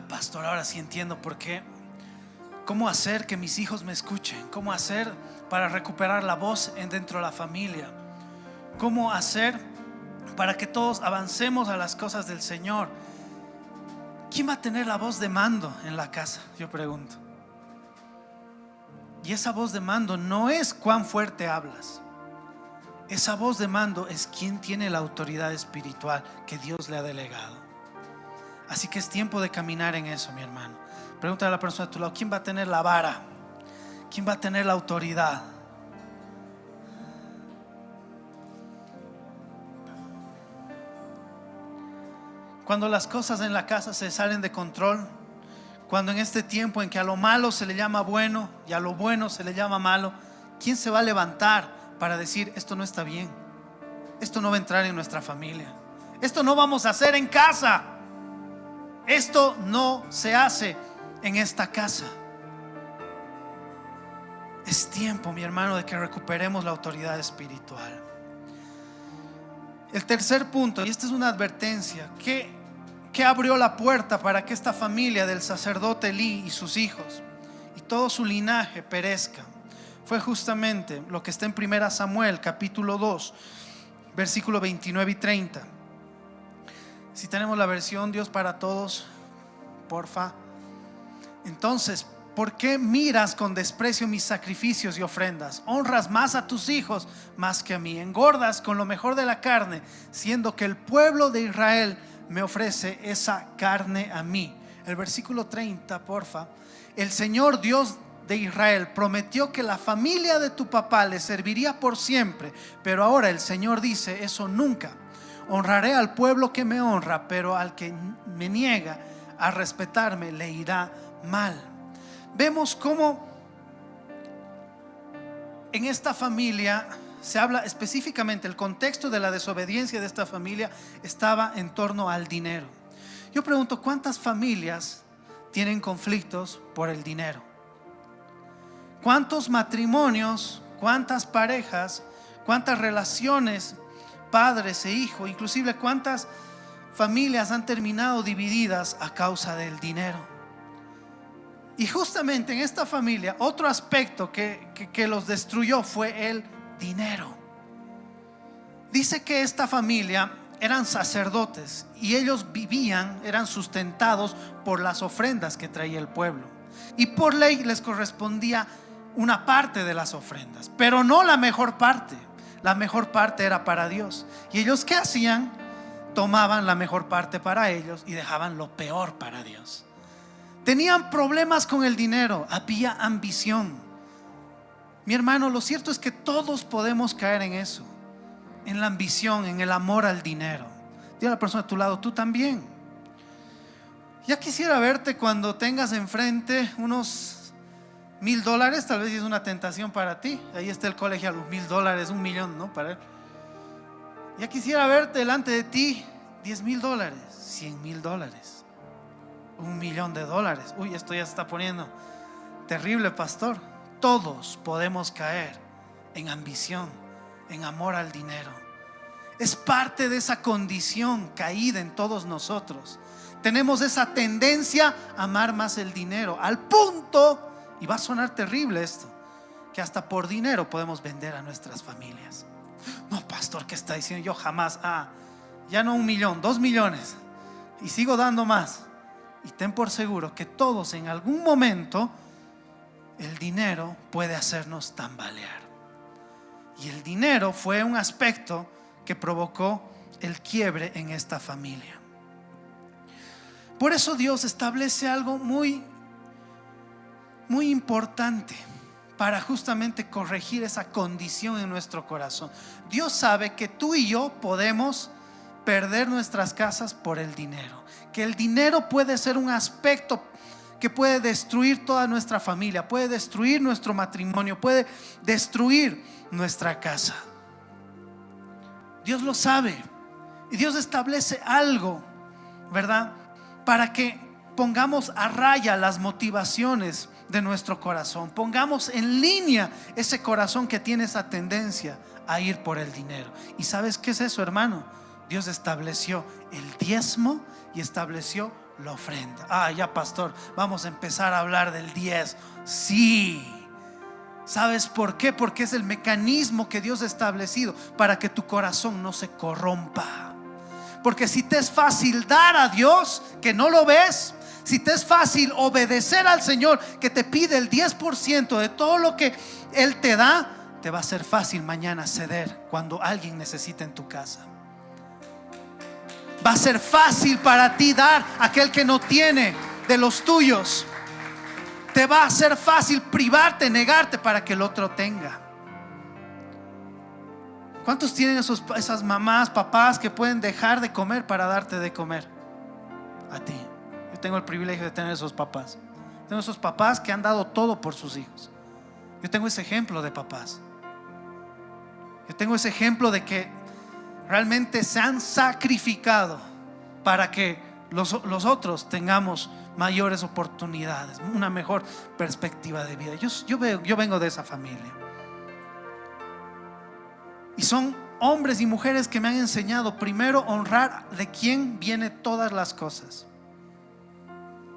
Pastor, ahora sí entiendo por qué. ¿Cómo hacer que mis hijos me escuchen? ¿Cómo hacer para recuperar la voz dentro de la familia? ¿Cómo hacer para que todos avancemos a las cosas del Señor. ¿Quién va a tener la voz de mando en la casa? Yo pregunto. Y esa voz de mando no es cuán fuerte hablas. Esa voz de mando es quien tiene la autoridad espiritual que Dios le ha delegado. Así que es tiempo de caminar en eso, mi hermano. Pregúntale a la persona a tu lado: ¿quién va a tener la vara? ¿Quién va a tener la autoridad? Cuando las cosas en la casa se salen de control, cuando en este tiempo en que a lo malo se le llama bueno y a lo bueno se le llama malo, ¿quién se va a levantar para decir: esto no está bien, esto no va a entrar en nuestra familia, esto no vamos a hacer en casa, esto no se hace en esta casa? Es tiempo, mi hermano, de que recuperemos la autoridad espiritual. El tercer punto, y esta es una advertencia, que abrió la puerta para que esta familia del sacerdote Elí y sus hijos y todo su linaje perezca, fue justamente lo que está en 1 Samuel capítulo 2 versículo 29 y 30. Si tenemos la versión Dios para Todos, porfa. Entonces, ¿por qué miras con desprecio mis sacrificios y ofrendas? Honras más a tus hijos más que a mí. Engordas con lo mejor de la carne, siendo que el pueblo de Israel me ofrece esa carne a mí. El versículo 30, porfa. El Señor Dios de Israel prometió que la familia de tu papá le serviría por siempre, pero ahora el Señor dice: eso nunca. Honraré al pueblo que me honra, pero al que me niega a respetarme le irá mal. Vemos cómo en esta familia se habla específicamente, el contexto de la desobediencia de esta familia estaba en torno al dinero. Yo pregunto: ¿cuántas familias tienen conflictos por el dinero? ¿Cuántos matrimonios, cuántas parejas, cuántas relaciones, padres e hijos, inclusive cuántas familias han terminado divididas a causa del dinero? Y justamente en esta familia, otro aspecto que los destruyó fue el dinero. Dice que esta familia eran sacerdotes y ellos vivían, eran sustentados por las ofrendas que traía el pueblo, y por ley les correspondía una parte de las ofrendas, pero no la mejor parte. La mejor parte era para Dios. Y ellos, ¿qué hacían? Tomaban la mejor parte para ellos y dejaban lo peor para Dios. Tenían problemas con el dinero, había ambición. Mi hermano, lo cierto es que todos podemos caer en eso, en la ambición, en el amor al dinero. Dile a la persona a tu lado: tú también. Ya quisiera verte cuando tengas enfrente unos $1,000, tal vez es una tentación para ti. Ahí está el colegio a los $1,000, $1,000,000, ¿no? Para él. Ya quisiera verte delante de ti $10,000, $100,000, $1,000,000. Uy, esto ya se está poniendo terrible, pastor. Todos podemos caer en ambición, en amor al dinero. Es parte de esa condición caída en todos nosotros. Tenemos esa tendencia a amar más el dinero, al punto, y va a sonar terrible esto, que hasta por dinero podemos vender a nuestras familias. No, pastor, ¿qué está diciendo? Yo jamás. Ya no 1,000,000, 2,000,000, y sigo dando más. Y ten por seguro que todos en algún momento el dinero puede hacernos tambalear. Y el dinero fue un aspecto que provocó el quiebre en esta familia. Por eso Dios establece algo muy importante para justamente corregir esa condición en nuestro corazón. Dios sabe que tú y yo podemos perder nuestras casas por el dinero, que el dinero puede ser un aspecto que puede destruir toda nuestra familia, puede destruir nuestro matrimonio, puede destruir nuestra casa. Dios lo sabe, y Dios establece algo, ¿verdad?, para que pongamos a raya las motivaciones de nuestro corazón, pongamos en línea ese corazón que tiene esa tendencia a ir por el dinero. ¿Y sabes qué es eso, hermano? Dios estableció el diezmo y estableció la ofrenda. Ya, pastor, vamos a empezar a hablar del diezmo. Sí. ¿Sabes por qué? Porque es el mecanismo que Dios ha establecido para que tu corazón no se corrompa. Porque si te es fácil dar a Dios, que no lo ves, si te es fácil obedecer al Señor, que te pide el 10% de todo lo que Él te da, te va a ser fácil mañana ceder cuando alguien necesite en tu casa. Va a ser fácil para ti dar a aquel que no tiene de los tuyos. Te va a ser fácil privarte, negarte para que el otro tenga. ¿Cuántos tienen esas mamás, papás que pueden dejar de comer para darte de comer a ti? Yo tengo el privilegio de tener esos papás. Tengo esos papás que han dado todo por sus hijos. Yo tengo ese ejemplo de papás. Yo tengo ese ejemplo de que realmente se han sacrificado para que los otros tengamos mayores oportunidades, una mejor perspectiva de vida. Yo vengo de esa familia. Y son hombres y mujeres que me han enseñado primero honrar de quien viene todas las cosas.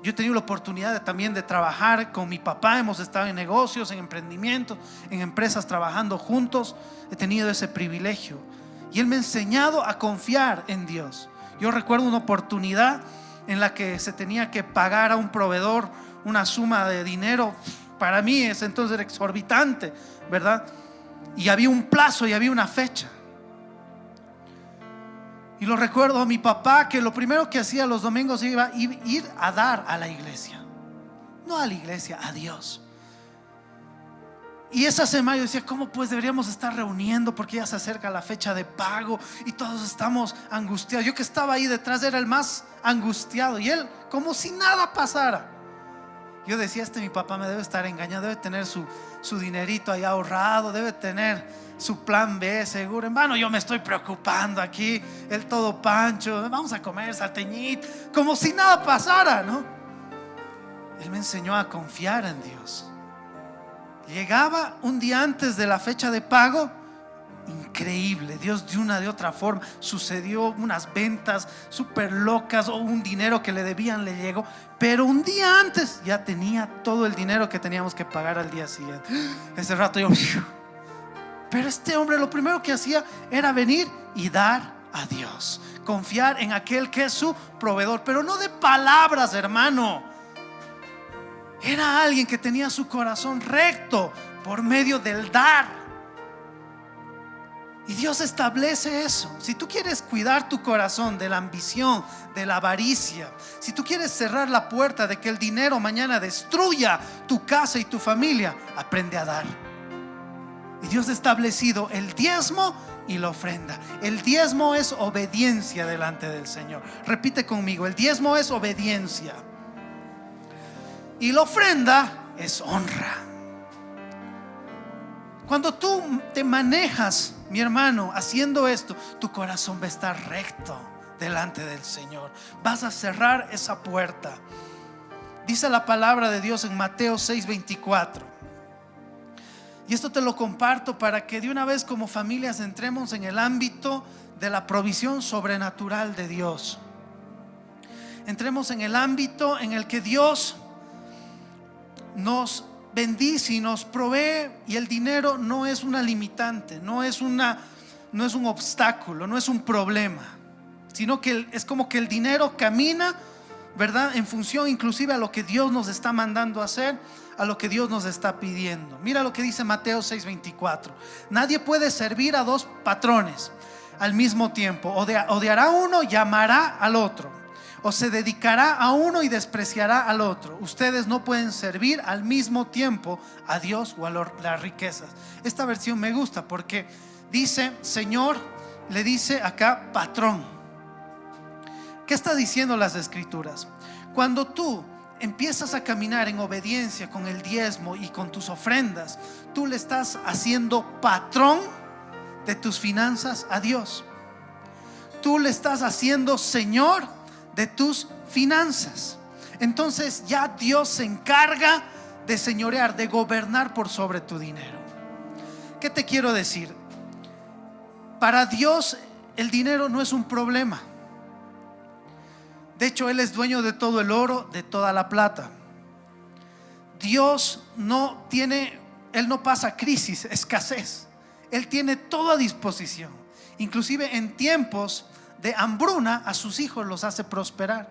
Yo he tenido la oportunidad también de trabajar con mi papá. Hemos estado en negocios, en emprendimientos, en empresas trabajando juntos. He tenido ese privilegio y él me ha enseñado a confiar en Dios. Yo recuerdo una oportunidad en la que se tenía que pagar a un proveedor una suma de dinero. Para mí ese entonces era exorbitante, ¿verdad? Y había un plazo y había una fecha. Y lo recuerdo a mi papá, que lo primero que hacía los domingos iba a ir a dar a la iglesia. No a la iglesia, a Dios. Y esa semana yo decía, ¿cómo pues deberíamos estar reuniendo? Porque ya se acerca la fecha de pago y todos estamos angustiados. Yo que estaba ahí detrás era el más angustiado, y él como si nada pasara. Yo decía, mi papá me debe estar engañando, debe tener su dinerito ahí ahorrado, debe tener su plan B seguro. En vano yo me estoy preocupando aquí, el todo pancho, vamos a comer salteñito, como si nada pasara, ¿no? Él me enseñó a confiar en Dios. Llegaba un día antes de la fecha de pago, increíble, Dios de otra forma sucedió, unas ventas súper locas, o un dinero que le debían le llegó, pero un día antes ya tenía todo el dinero que teníamos que pagar al día siguiente. Ese rato yo, pero este hombre lo primero que hacía era venir y dar a Dios, confiar en aquel que es su proveedor, pero no de palabras, hermano. Era alguien que tenía su corazón recto por medio del dar. Y Dios establece eso. Si tú quieres cuidar tu corazón de la ambición, de la avaricia, si tú quieres cerrar la puerta de que el dinero mañana destruya tu casa y tu familia, aprende a dar. Y Dios ha establecido el diezmo y la ofrenda. El diezmo es obediencia delante del Señor. Repite conmigo, el diezmo es obediencia y la ofrenda es honra. Cuando tú te manejas, mi hermano, haciendo esto, tu corazón va a estar recto delante del Señor. Vas a cerrar esa puerta. Dice la palabra de Dios en Mateo 6:24. Y esto te lo comparto para que de una vez como familias entremos en el ámbito de la provisión sobrenatural de Dios. Entremos en el ámbito en el que Dios nos bendice y nos provee, y el dinero no es una limitante, no es un obstáculo, no es un problema, sino que es como que el dinero camina, ¿verdad?, en función inclusive a lo que Dios nos está mandando a hacer, a lo que Dios nos está pidiendo. Mira lo que dice Mateo 6:24. Nadie puede servir a dos patrones al mismo tiempo. Odiará a uno y amará al otro, o se dedicará a uno y despreciará al otro. Ustedes no pueden servir al mismo tiempo a Dios o a las riquezas. Esta versión me gusta porque dice Señor, le dice acá patrón. ¿Qué está diciendo las escrituras? Cuando tú empiezas a caminar en obediencia con el diezmo y con tus ofrendas, tú le estás haciendo patrón de tus finanzas a Dios. Tú le estás haciendo Señor de tus finanzas. Entonces ya Dios se encarga de señorear, de gobernar por sobre tu dinero. ¿Qué te quiero decir? Para Dios el dinero no es un problema. De hecho, Él es dueño de todo el oro, de toda la plata. Dios Él no pasa crisis, escasez. Él tiene todo a disposición. Inclusive en tiempos de hambruna a sus hijos los hace prosperar.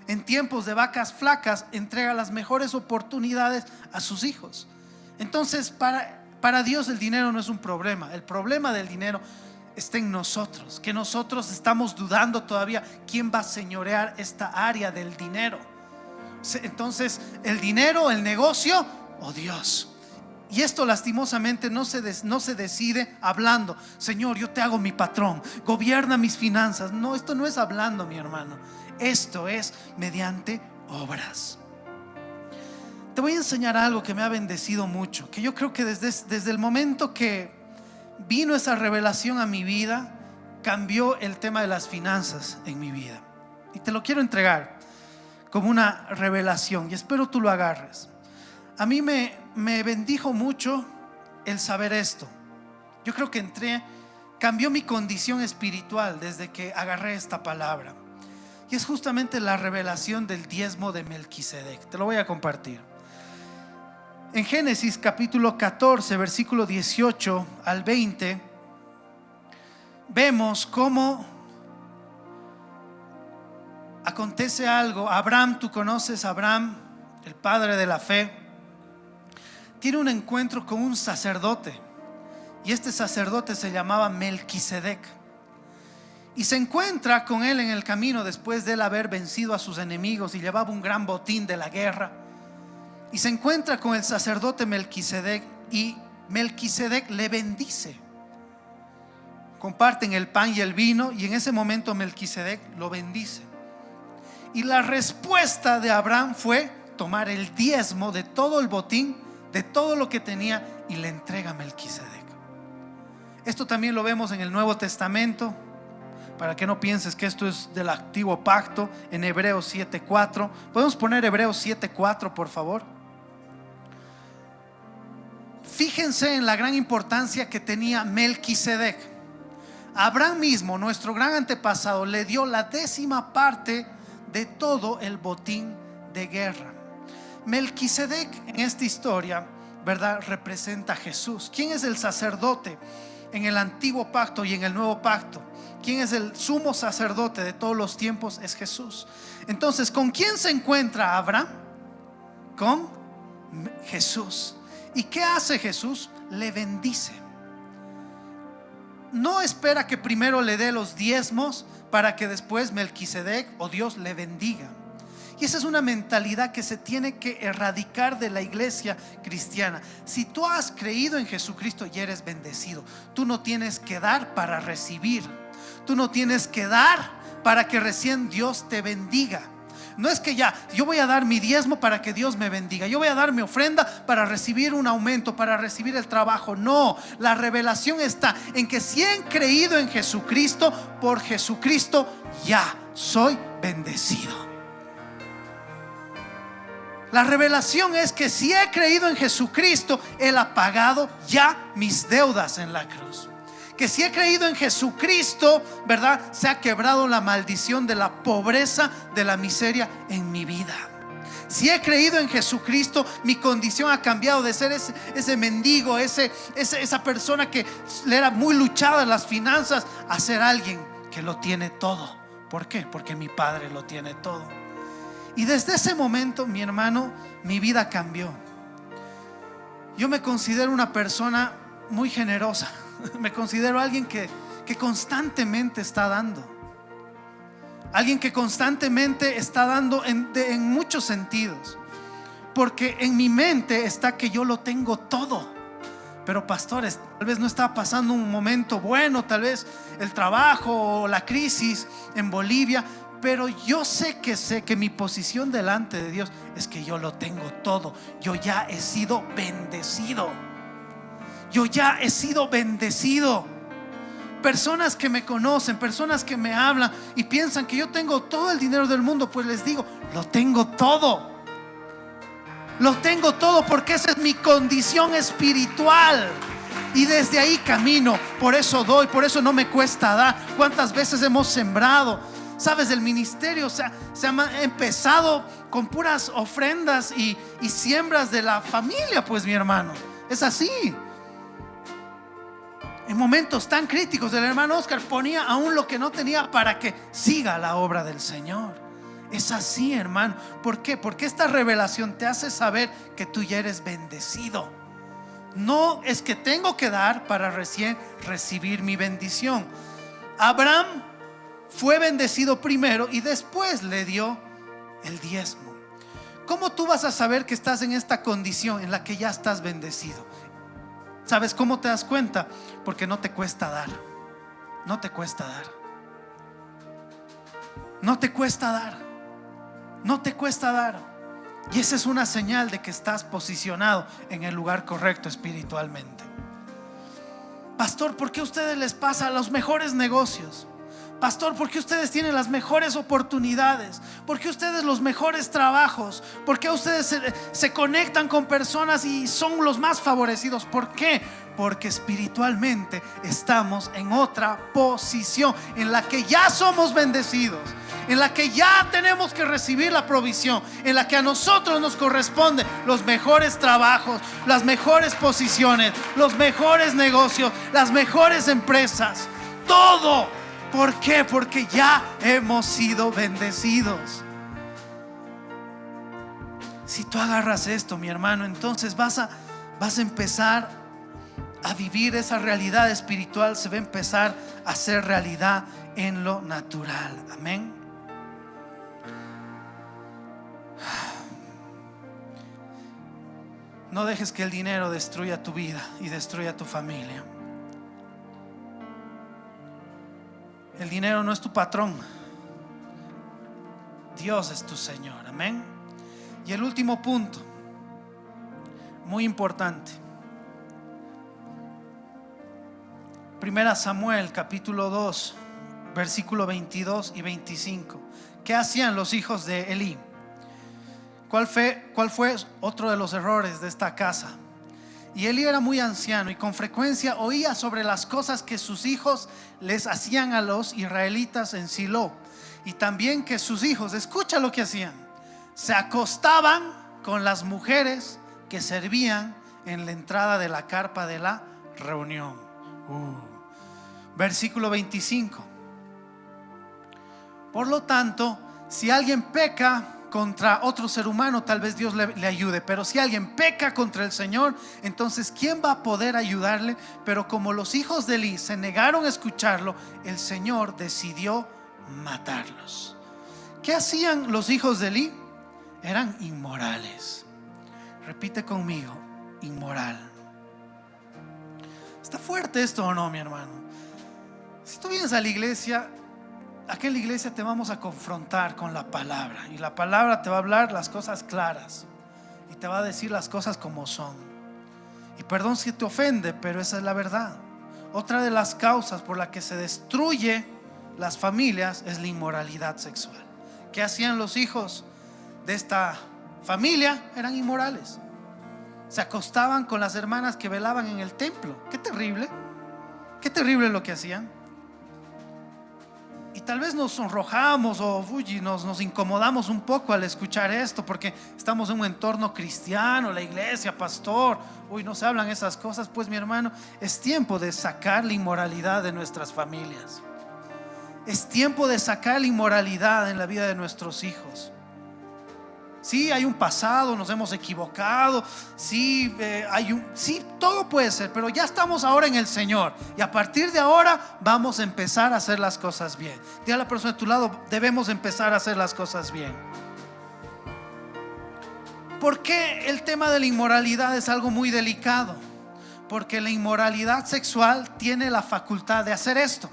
En tiempos de vacas flacas entrega las mejores oportunidades a sus hijos. Entonces para Dios el dinero no es un problema. El problema del dinero está en nosotros, que nosotros estamos dudando todavía quién va a señorear esta área del dinero. Entonces el dinero, el negocio o Dios. Y esto lastimosamente no se decide hablando: Señor, yo te hago mi patrón, gobierna mis finanzas. No, esto no es hablando, mi hermano. Esto es mediante obras. Te voy a enseñar algo que me ha bendecido mucho, que yo creo que desde el momento que vino esa revelación a mi vida, cambió el tema de las finanzas en mi vida. Y te lo quiero entregar como una revelación y espero tú lo agarres. A mí me bendijo mucho el saber esto. Yo creo que cambió mi condición espiritual desde que agarré esta palabra. Y es justamente la revelación del diezmo de Melquisedec. Te lo voy a compartir. En Génesis capítulo 14, versículo 18 al 20, vemos cómo acontece algo. Abraham, tú conoces a Abraham, el padre de la fe, tiene un encuentro con un sacerdote, y este sacerdote se llamaba Melquisedec, y se encuentra con él en el camino después de él haber vencido a sus enemigos y llevaba un gran botín de la guerra. Y se encuentra con el sacerdote Melquisedec, y Melquisedec le bendice. Comparten el pan y el vino, y en ese momento Melquisedec lo bendice. Y la respuesta de Abraham fue tomar el diezmo de todo el botín, de todo lo que tenía, y le entrega a Melquisedec. Esto también lo vemos en el Nuevo Testamento, para que no pienses que esto es del antiguo pacto, en Hebreos 7:4. ¿Podemos poner Hebreos 7:4, por favor? Fíjense en la gran importancia que tenía Melquisedec. Abraham mismo, nuestro gran antepasado, le dio la 10ª parte de todo el botín de guerra. Melquisedec en esta historia, ¿verdad?, representa a Jesús. ¿Quién es el sacerdote en el antiguo pacto y en el nuevo pacto? ¿Quién es el sumo sacerdote de todos los tiempos? Es Jesús. Entonces, ¿con quién se encuentra Abraham? Con Jesús. ¿Y qué hace Jesús? Le bendice. No espera que primero le dé los diezmos para que después Melquisedec o Dios le bendiga. Y esa es una mentalidad que se tiene que erradicar de la iglesia cristiana. Si tú has creído en Jesucristo y eres bendecido, tú no tienes que dar para recibir. Tú no tienes que dar para que recién Dios te bendiga. No es que yo voy a dar mi diezmo para que Dios me bendiga, yo voy a dar mi ofrenda para recibir un aumento, para recibir el trabajo. No, la revelación está en que si he creído en Jesucristo, por Jesucristo ya soy bendecido. La revelación es que si he creído en Jesucristo, Él ha pagado ya mis deudas en la cruz. Que si he creído en Jesucristo, ¿verdad?, se ha quebrado la maldición de la pobreza, de la miseria en mi vida. Si he creído en Jesucristo, mi condición ha cambiado de ser ese mendigo, esa persona que le era muy luchada en las finanzas, a ser alguien que lo tiene todo. ¿Por qué? Porque mi Padre lo tiene todo. Y desde ese momento, mi hermano, mi vida cambió. Yo me considero una persona muy generosa. Me considero alguien que constantemente está dando. Alguien que constantemente está dando en muchos sentidos. Porque en mi mente está que yo lo tengo todo. Pero pastores, tal vez no está pasando un momento bueno, tal vez el trabajo o la crisis en Bolivia, pero yo sé que mi posición delante de Dios es que yo lo tengo todo. Yo ya he sido bendecido. Yo ya he sido bendecido. Personas que me conocen, personas que me hablan y piensan que yo tengo todo el dinero del mundo, pues les digo, lo tengo todo. Lo tengo todo porque esa es mi condición espiritual. Y desde ahí camino. Por eso doy, por eso no me cuesta dar. ¿Cuántas veces hemos sembrado? Sabes, el ministerio se ha empezado con puras ofrendas y siembras de la familia, pues mi hermano. Es así. momentos tan críticos el hermano Oscar ponía aún lo que no tenía para que siga la obra del Señor. Es así, hermano. ¿Por qué? Porque esta revelación te hace saber que tú ya eres bendecido. No es que tengo que dar para recién recibir mi bendición. Abraham fue bendecido primero y después le dio el diezmo. ¿Cómo tú vas a saber que estás en esta condición en la que ya estás bendecido? ¿Sabes cómo te das cuenta? Porque no te cuesta dar. No te cuesta dar. No te cuesta dar. No te cuesta dar. Y esa es una señal de que estás posicionado en el lugar correcto espiritualmente. Pastor, ¿por qué a ustedes les pasa los mejores negocios? Pastor, ¿por qué ustedes tienen las mejores oportunidades? ¿Por qué ustedes los mejores trabajos? ¿Por qué ustedes se conectan con personas y son los más favorecidos? ¿Por qué? Porque espiritualmente estamos en otra posición en la que ya somos bendecidos, en la que ya tenemos que recibir la provisión, en la que a nosotros nos corresponden los mejores trabajos, las mejores posiciones, los mejores negocios, las mejores empresas, todo. ¿Por qué? Porque ya hemos sido bendecidos. Si tú agarras esto, mi hermano, entonces vas a empezar a vivir esa realidad espiritual. Se va a empezar a hacer realidad en lo natural. Amén. No dejes que el dinero destruya tu vida y destruya tu familia. El dinero no es tu patrón. Dios es tu Señor. Amén. Y el último punto, muy importante. Primera Samuel capítulo 2 versículo 22 y 25. ¿Qué hacían los hijos de Elí? ¿Cuál fue otro de los errores de esta casa? Y Elí era muy anciano y con frecuencia oía sobre las cosas que sus hijos les hacían a los israelitas en Silo. Y también que sus hijos, escucha lo que hacían, se acostaban con las mujeres que servían en la entrada de la carpa de la reunión. Versículo 25. Por lo tanto, si alguien peca contra otro ser humano, tal vez Dios le ayude. Pero si alguien peca contra el Señor, entonces ¿quién va a poder ayudarle? Pero como los hijos de Elí se negaron a escucharlo, el Señor decidió matarlos. ¿Qué hacían los hijos de Elí? Eran inmorales. Repite conmigo: inmoral. ¿Está fuerte esto o no, mi hermano? Si tú vienes a la iglesia, aquí en la iglesia te vamos a confrontar con la palabra, y la palabra te va a hablar las cosas claras y te va a decir las cosas como son. Y perdón si te ofende, pero esa es la verdad. Otra de las causas por la que se destruye las familias es la inmoralidad sexual. ¿Qué hacían los hijos de esta familia? Eran inmorales. Se acostaban con las hermanas que velaban en el templo. Qué terrible lo que hacían. Y tal vez nos sonrojamos o nos incomodamos un poco al escuchar esto, porque estamos en un entorno cristiano, la iglesia, pastor, no se hablan esas cosas. Pues mi hermano, es tiempo de sacar la inmoralidad de nuestras familias. Es tiempo de sacar la inmoralidad en la vida de nuestros hijos. Sí, hay un pasado, nos hemos equivocado, sí, todo puede ser, pero ya estamos ahora en el Señor, y a partir de ahora vamos a empezar a hacer las cosas bien. Dile a la persona de tu lado: debemos empezar a hacer las cosas bien. ¿Por qué el tema de la inmoralidad es algo muy delicado? Porque la inmoralidad sexual tiene la facultad de hacer esto.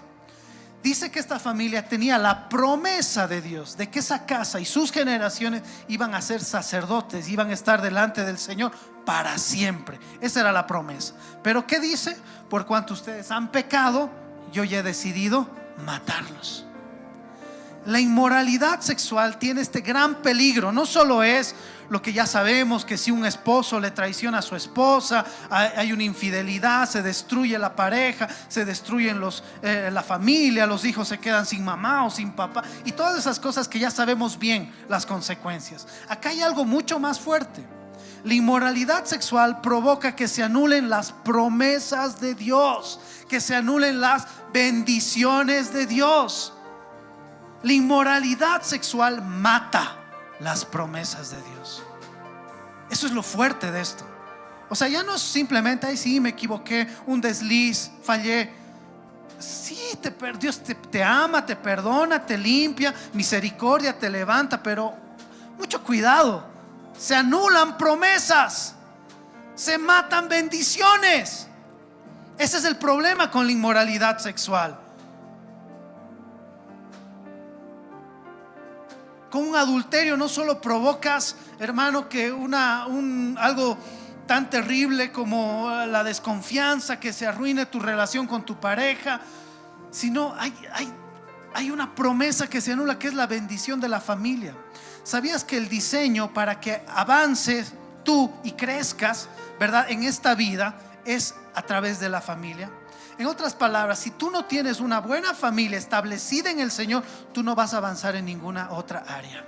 Dice que esta familia tenía la promesa de Dios de que esa casa y sus generaciones iban a ser sacerdotes, iban a estar delante del Señor para siempre. Esa era la promesa. Pero ¿qué dice? Por cuanto ustedes han pecado, yo ya he decidido matarlos. La inmoralidad sexual tiene este gran peligro. No solo es lo que ya sabemos, que si un esposo le traiciona a su esposa, hay una infidelidad, se destruye la pareja, se destruyen la familia, los hijos se quedan sin mamá o sin papá, y todas esas cosas que ya sabemos bien las consecuencias. Acá hay algo mucho más fuerte. La inmoralidad sexual provoca que se anulen las promesas de Dios, que se anulen las bendiciones de Dios. La inmoralidad sexual mata las promesas de Dios. Eso es lo fuerte de esto. O sea, ya no es simplemente, ay, sí, me equivoqué, un desliz, fallé. Sí, Dios te ama, te perdona, te limpia, misericordia te levanta, pero mucho cuidado. Se anulan promesas, se matan bendiciones. Ese es el problema con la inmoralidad sexual. Con un adulterio no solo provocas, hermano, que algo tan terrible como la desconfianza, que se arruine tu relación con tu pareja, sino hay una promesa que se anula, que es la bendición de la familia. ¿Sabías que el diseño para que avances tú y crezcas, ¿verdad?, en esta vida es a través de la familia? En otras palabras, si tú no tienes una buena familia establecida en el Señor, tú no vas a avanzar en ninguna otra área.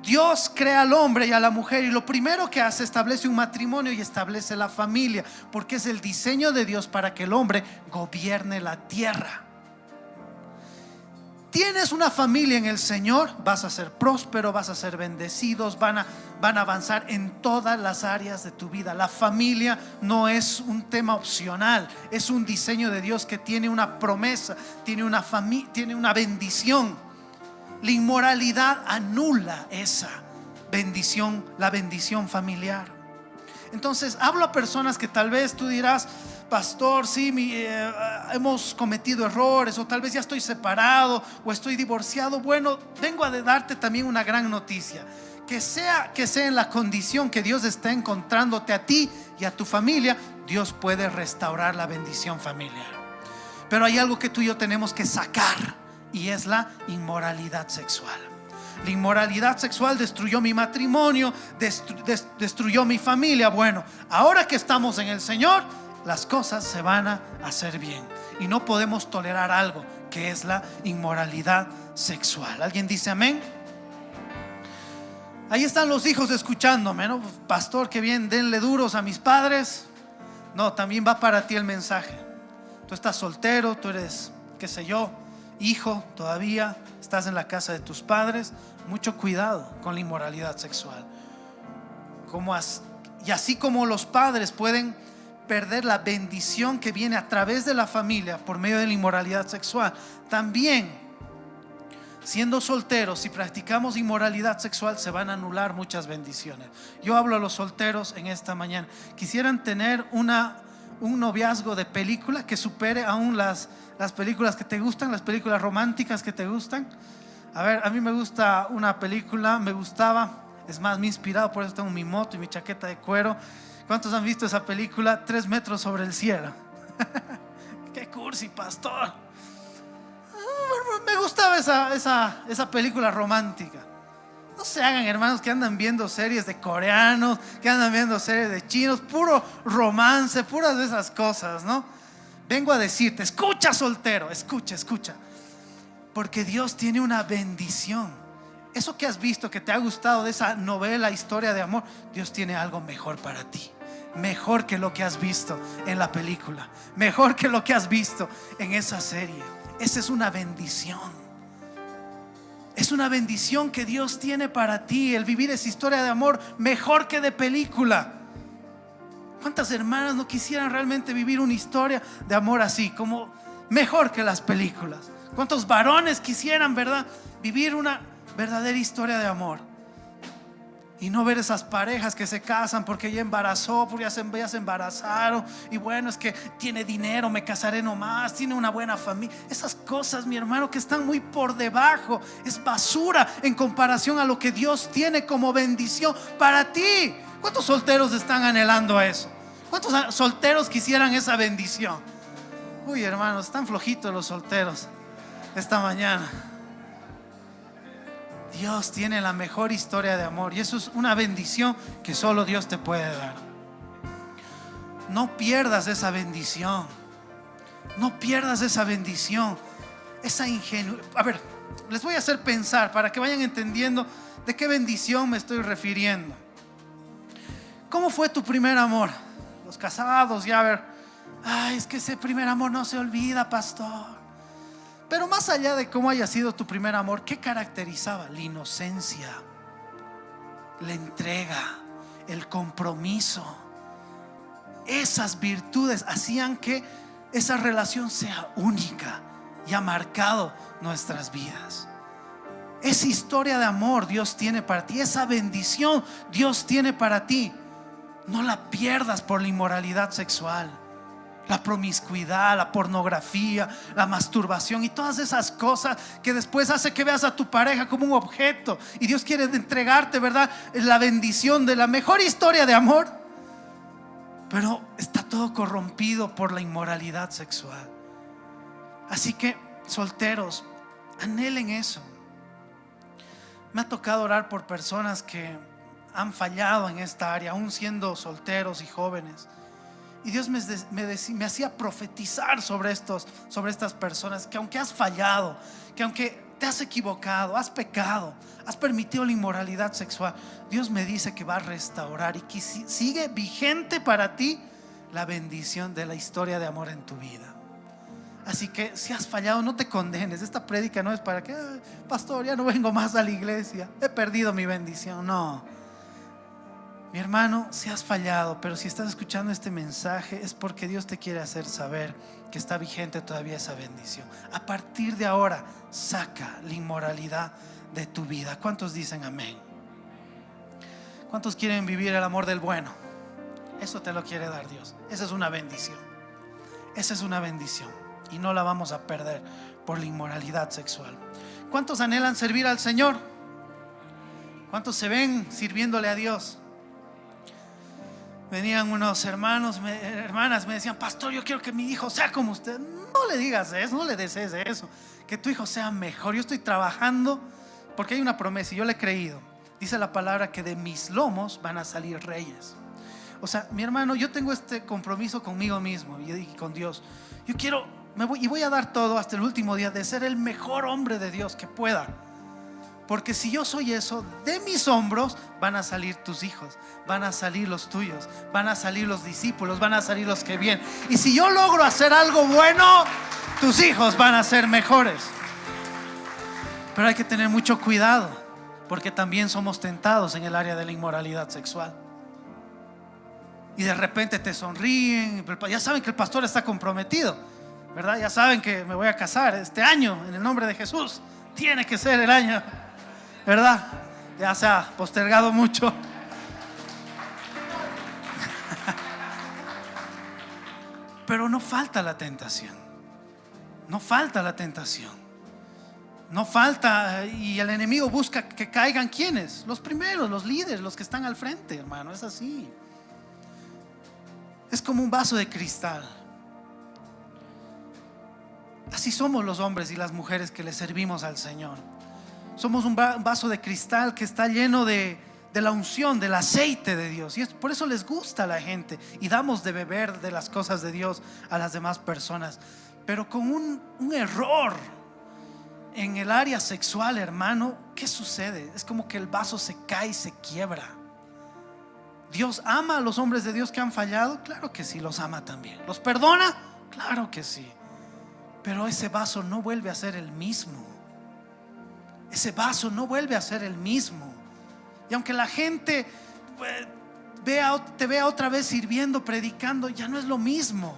Dios crea al hombre y a la mujer, y lo primero que hace, establece un matrimonio y establece la familia, porque es el diseño de Dios para que el hombre gobierne la tierra. Tienes una familia en el Señor, vas a ser próspero, vas a ser bendecidos, van a avanzar en todas las áreas de tu vida. La familia no es un tema opcional, es un diseño de Dios que tiene una promesa, tiene una bendición. La inmoralidad anula esa bendición, la bendición familiar. Entonces hablo a personas que tal vez tú dirás, pastor, sí, hemos cometido errores, o tal vez ya estoy separado o estoy divorciado. Bueno, vengo a darte también una gran noticia. Que sea en la condición que Dios está encontrándote a ti y a tu familia, Dios puede restaurar la bendición familiar. Pero hay algo que tú y yo tenemos que sacar, y es la inmoralidad sexual. La inmoralidad sexual destruyó mi matrimonio, destruyó mi familia. Bueno, ahora que estamos en el Señor, las cosas se van a hacer bien, y no podemos tolerar algo que es la inmoralidad sexual. ¿Alguien dice amén? Ahí están los hijos escuchándome, ¿no? Pastor, qué bien, denle duros a mis padres. No, también va para ti el mensaje. Tú estás soltero, tú eres, qué sé yo, hijo todavía, estás en la casa de tus padres. Mucho cuidado con la inmoralidad sexual. Y así como los padres pueden perder la bendición que viene a través de la familia por medio de la inmoralidad sexual, también siendo solteros, si practicamos inmoralidad sexual, se van a anular muchas bendiciones. Yo hablo a los solteros en esta mañana. ¿Quisieran tener un noviazgo de película que supere aún las películas que te gustan, las películas románticas que te gustan? A ver, a mí me gusta una película, me gustaba, es más, me he inspirado, por eso tengo mi moto y mi chaqueta de cuero. ¿Cuántos han visto esa película? 3 metros sobre el cielo. Qué cursi, pastor. Me gustaba esa película romántica. No se hagan, hermanos, que andan viendo series de coreanos, que andan viendo series de chinos, puro romance, puras de esas cosas, ¿no? Vengo a decirte, escucha, soltero, escucha, porque Dios tiene una bendición. Eso que has visto, que te ha gustado de esa novela, historia de amor, Dios tiene algo mejor para ti. Mejor que lo que has visto en la película, mejor que lo que has visto en esa serie. Esa es una bendición. Es una bendición que Dios tiene para ti, el vivir esa historia de amor mejor que de película. ¿Cuántas hermanas no quisieran realmente vivir una historia de amor así, como mejor que las películas? ¿Cuántos varones quisieran, verdad, vivir una verdadera historia de amor? Y no ver esas parejas que se casan porque ya embarazó, porque ya se embarazaron, y bueno, es que tiene dinero, me casaré nomás, tiene una buena familia. Esas cosas, mi hermano, que están muy por debajo, es basura en comparación a lo que Dios tiene como bendición para ti. ¿Cuántos solteros están anhelando a eso? ¿Cuántos solteros quisieran esa bendición? Uy, hermanos, están flojitos los solteros esta mañana. Dios tiene la mejor historia de amor, y eso es una bendición que solo Dios te puede dar. No pierdas esa bendición. No pierdas esa bendición. Esa ingenuidad. A ver, les voy a hacer pensar para que vayan entendiendo de qué bendición me estoy refiriendo. ¿Cómo fue tu primer amor? Los casados, ya a ver. Ay, es que ese primer amor no se olvida, pastor. Pero más allá de cómo haya sido tu primer amor, ¿qué caracterizaba? La inocencia, la entrega, el compromiso. Esas virtudes hacían que esa relación sea única y ha marcado nuestras vidas. Esa historia de amor Dios tiene para ti, esa bendición Dios tiene para ti. No la pierdas por la inmoralidad sexual, la promiscuidad, la pornografía, la masturbación y todas esas cosas que después hace que veas a tu pareja como un objeto. Y Dios quiere entregarte, ¿verdad?, la bendición de la mejor historia de amor, pero está todo corrompido por la inmoralidad sexual. Así que, solteros, anhelen eso. Me ha tocado orar por personas que han fallado en esta área, aún siendo solteros y jóvenes. Y Dios me hacía profetizar sobre estas personas, que aunque has fallado, que aunque te has equivocado, has pecado, has permitido la inmoralidad sexual, Dios me dice que va a restaurar y que sigue vigente para ti la bendición de la historia de amor en tu vida. Así que si has fallado, no te condenes. Esta prédica no es para que, pastor, ya no vengo más a la iglesia, he perdido mi bendición. No, mi hermano, si has fallado, pero si estás escuchando este mensaje, es porque Dios te quiere hacer saber que está vigente todavía esa bendición. A partir de ahora, saca la inmoralidad de tu vida. ¿Cuántos dicen amén? ¿Cuántos quieren vivir el amor del bueno? Eso te lo quiere dar Dios. Esa es una bendición. Esa es una bendición y no la vamos a perder por la inmoralidad sexual. ¿Cuántos anhelan servir al Señor? ¿Cuántos se ven sirviéndole a Dios? Venían unos hermanas, me decían, pastor, yo quiero que mi hijo sea como usted. No le digas eso, no le desees eso, que tu hijo sea mejor. Yo estoy trabajando porque hay una promesa y yo le he creído. Dice la palabra que de mis lomos van a salir reyes. O sea, mi hermano, yo tengo este compromiso conmigo mismo y con Dios. Yo quiero, voy a dar todo hasta el último día de ser el mejor hombre de Dios que pueda. Porque si yo soy eso, de mis hombros van a salir tus hijos, van a salir los tuyos, van a salir los discípulos, van a salir los que vienen. Y si yo logro hacer algo bueno, tus hijos van a ser mejores. Pero hay que tener mucho cuidado, porque también somos tentados en el área de la inmoralidad sexual. Y de repente te sonríen, ya saben que el pastor está comprometido, ¿verdad? Ya saben que me voy a casar este año en el nombre de Jesús. Tiene que ser el año, ¿verdad? Ya se ha postergado mucho. Pero no falta la tentación. No falta la tentación. No falta, y el enemigo busca que caigan ¿quiénes? Los primeros, los líderes, los que están al frente, hermano. Es así. Es como un vaso de cristal. Así somos los hombres y las mujeres que le servimos al Señor. Somos un vaso de cristal que está lleno de la unción, del aceite de Dios. Y por eso les gusta a la gente y damos de beber de las cosas de Dios a las demás personas. Pero con un error en el área sexual, hermano, ¿qué sucede? Es como que el vaso se cae y se quiebra. ¿Dios ama a los hombres de Dios que han fallado? Claro que sí, los ama también. ¿Los perdona? Claro que sí. Pero ese vaso no vuelve a ser el mismo. Ese vaso no vuelve a ser el mismo. Y aunque la gente te vea otra vez sirviendo, predicando, ya no es lo mismo.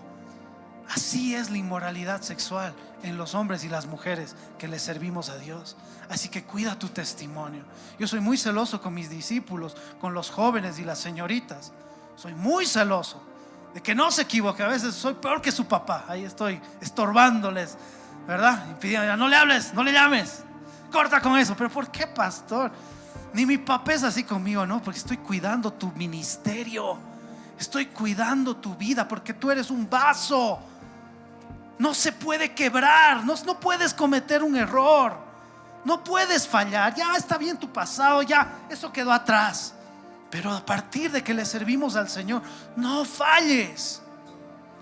Así es la inmoralidad sexual en los hombres y las mujeres que le servimos a Dios. Así que cuida tu testimonio. Yo soy muy celoso con mis discípulos, con los jóvenes y las señoritas. Soy muy celoso de que no se equivoque. A veces soy peor que su papá. Ahí estoy estorbándoles, ¿verdad? Y pidiendo, no le hables, no le llames, corta con eso. Pero ¿por qué, pastor? Ni mi papá es así conmigo, no, porque estoy cuidando tu ministerio, estoy cuidando tu vida, porque tú eres un vaso. No se puede quebrar, no puedes cometer un error, no puedes fallar. Ya está bien tu pasado, ya eso quedó atrás. Pero a partir de que le servimos al Señor, no falles.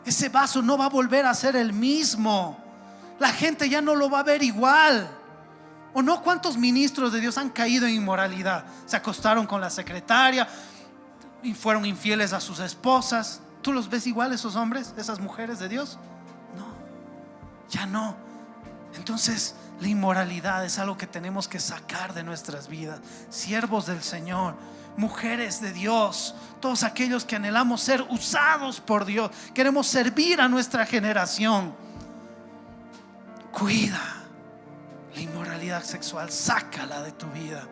Ese vaso no va a volver a ser el mismo. La gente ya no lo va a ver igual. ¿O no? ¿Cuántos ministros de Dios han caído en inmoralidad? Se acostaron con la secretaria. y fueron infieles a sus esposas. ¿Tú los ves igual, esos hombres, esas mujeres de Dios? No, ya no. Entonces la inmoralidad es algo que tenemos que sacar de nuestras vidas. Siervos del Señor, mujeres de Dios, todos aquellos que anhelamos ser usados por Dios, queremos servir a nuestra generación. Cuida la inmoralidad sexual, sácala de tu vida.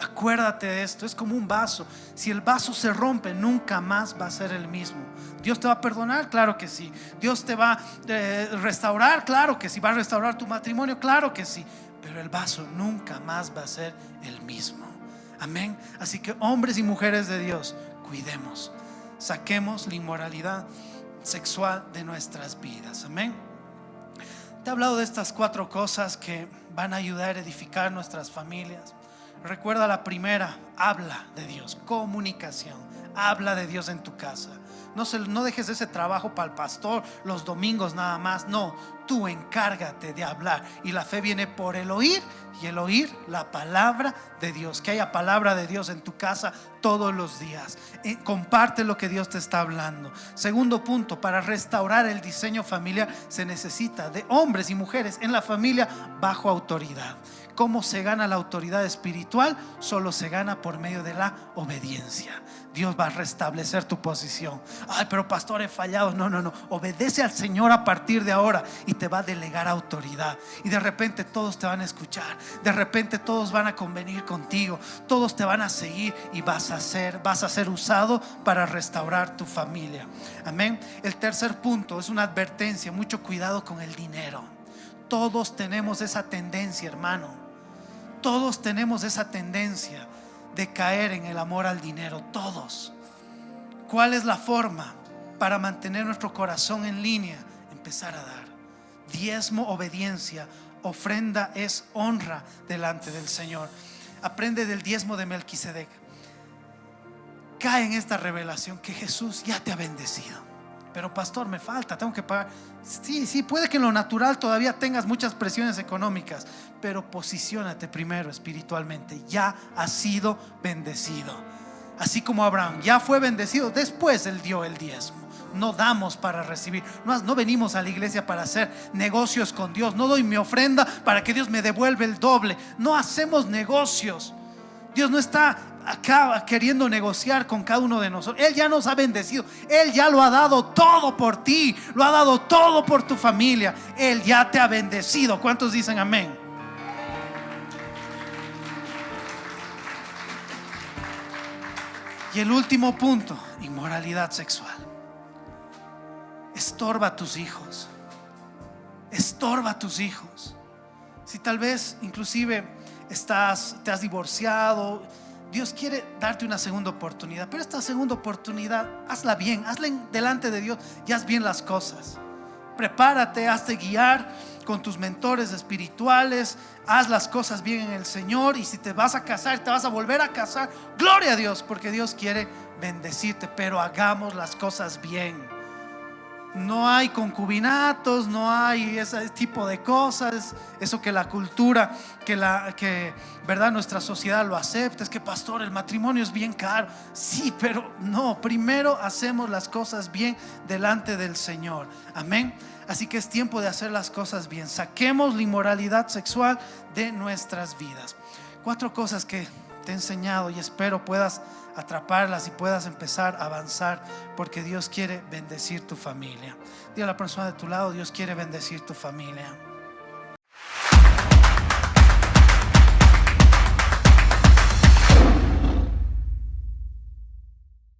Acuérdate de esto, es como un vaso. Si el vaso se rompe, nunca más va a ser el mismo. ¿Dios te va a perdonar? Claro que sí. ¿Dios te va a restaurar? Claro que sí. ¿Va a restaurar tu matrimonio? Claro que sí. Pero el vaso nunca más va a ser el mismo. Amén. Así que hombres y mujeres de Dios, cuidemos, saquemos la inmoralidad sexual de nuestras vidas. Amén. Te he hablado de estas 4 cosas que van a ayudar a edificar nuestras familias. Recuerda la primera: habla de Dios, comunicación. Habla de Dios en tu casa. No dejes ese trabajo para el pastor los domingos nada más. No, tú encárgate de hablar. Y la fe viene por el oír, y el oír la palabra de Dios. Que haya palabra de Dios en tu casa todos los días. Comparte lo que Dios te está hablando. Segundo punto: para restaurar el diseño familiar se necesita de hombres y mujeres en la familia bajo autoridad. ¿Cómo se gana la autoridad espiritual? Solo se gana por medio de la obediencia. Dios va a restablecer tu posición. Ay, pero pastor, he fallado. No. Obedece al Señor a partir de ahora y te va a delegar autoridad. Y de repente todos te van a escuchar. De repente todos van a convenir contigo. Todos te van a seguir y vas a ser usado para restaurar tu familia. Amén. El tercer punto es una advertencia: mucho cuidado con el dinero. Todos tenemos esa tendencia, hermano. Todos tenemos esa tendencia de caer en el amor al dinero. Todos. ¿Cuál es la forma para mantener nuestro corazón en línea? Empezar a dar. Diezmo, obediencia. Ofrenda es honra delante del Señor. Aprende del diezmo de Melquisedec. Cae en esta revelación que Jesús ya te ha bendecido. Pero pastor, me falta, tengo que pagar. Sí, puede que en lo natural todavía tengas muchas presiones económicas, pero posiciónate primero espiritualmente. Ya has sido bendecido. Así como Abraham ya fue bendecido, después él dio el diezmo. No damos para recibir. No venimos a la iglesia para hacer negocios con Dios. No doy mi ofrenda para que Dios me devuelva el doble. No hacemos negocios. Dios no está acá queriendo negociar con cada uno de nosotros. Él ya nos ha bendecido. Él ya lo ha dado todo por ti. Lo ha dado todo por tu familia. Él ya te ha bendecido. ¿Cuántos dicen amén? Y el último punto: inmoralidad sexual. Estorba a tus hijos. Estorba a tus hijos. Si tal vez inclusive te has divorciado, Dios quiere darte una segunda oportunidad. Pero esta segunda oportunidad, hazla bien, hazla delante de Dios y haz bien las cosas. Prepárate, hazte guiar con tus mentores espirituales. Haz las cosas bien en el Señor. Y si te vas a casar, te vas a volver a casar, gloria a Dios, porque Dios quiere bendecirte. Pero hagamos las cosas bien. No hay concubinatos, no hay ese tipo de cosas. Eso que la cultura, que verdad, nuestra sociedad lo acepta. Es que pastor, el matrimonio es bien caro. Sí, pero no, primero hacemos las cosas bien delante del Señor. Amén. Así que es tiempo de hacer las cosas bien. Saquemos la inmoralidad sexual de nuestras vidas. 4 cosas que te he enseñado y espero puedas atraparlas y puedas empezar a avanzar, porque Dios quiere bendecir tu familia. Dile a la persona de tu lado: Dios quiere bendecir tu familia.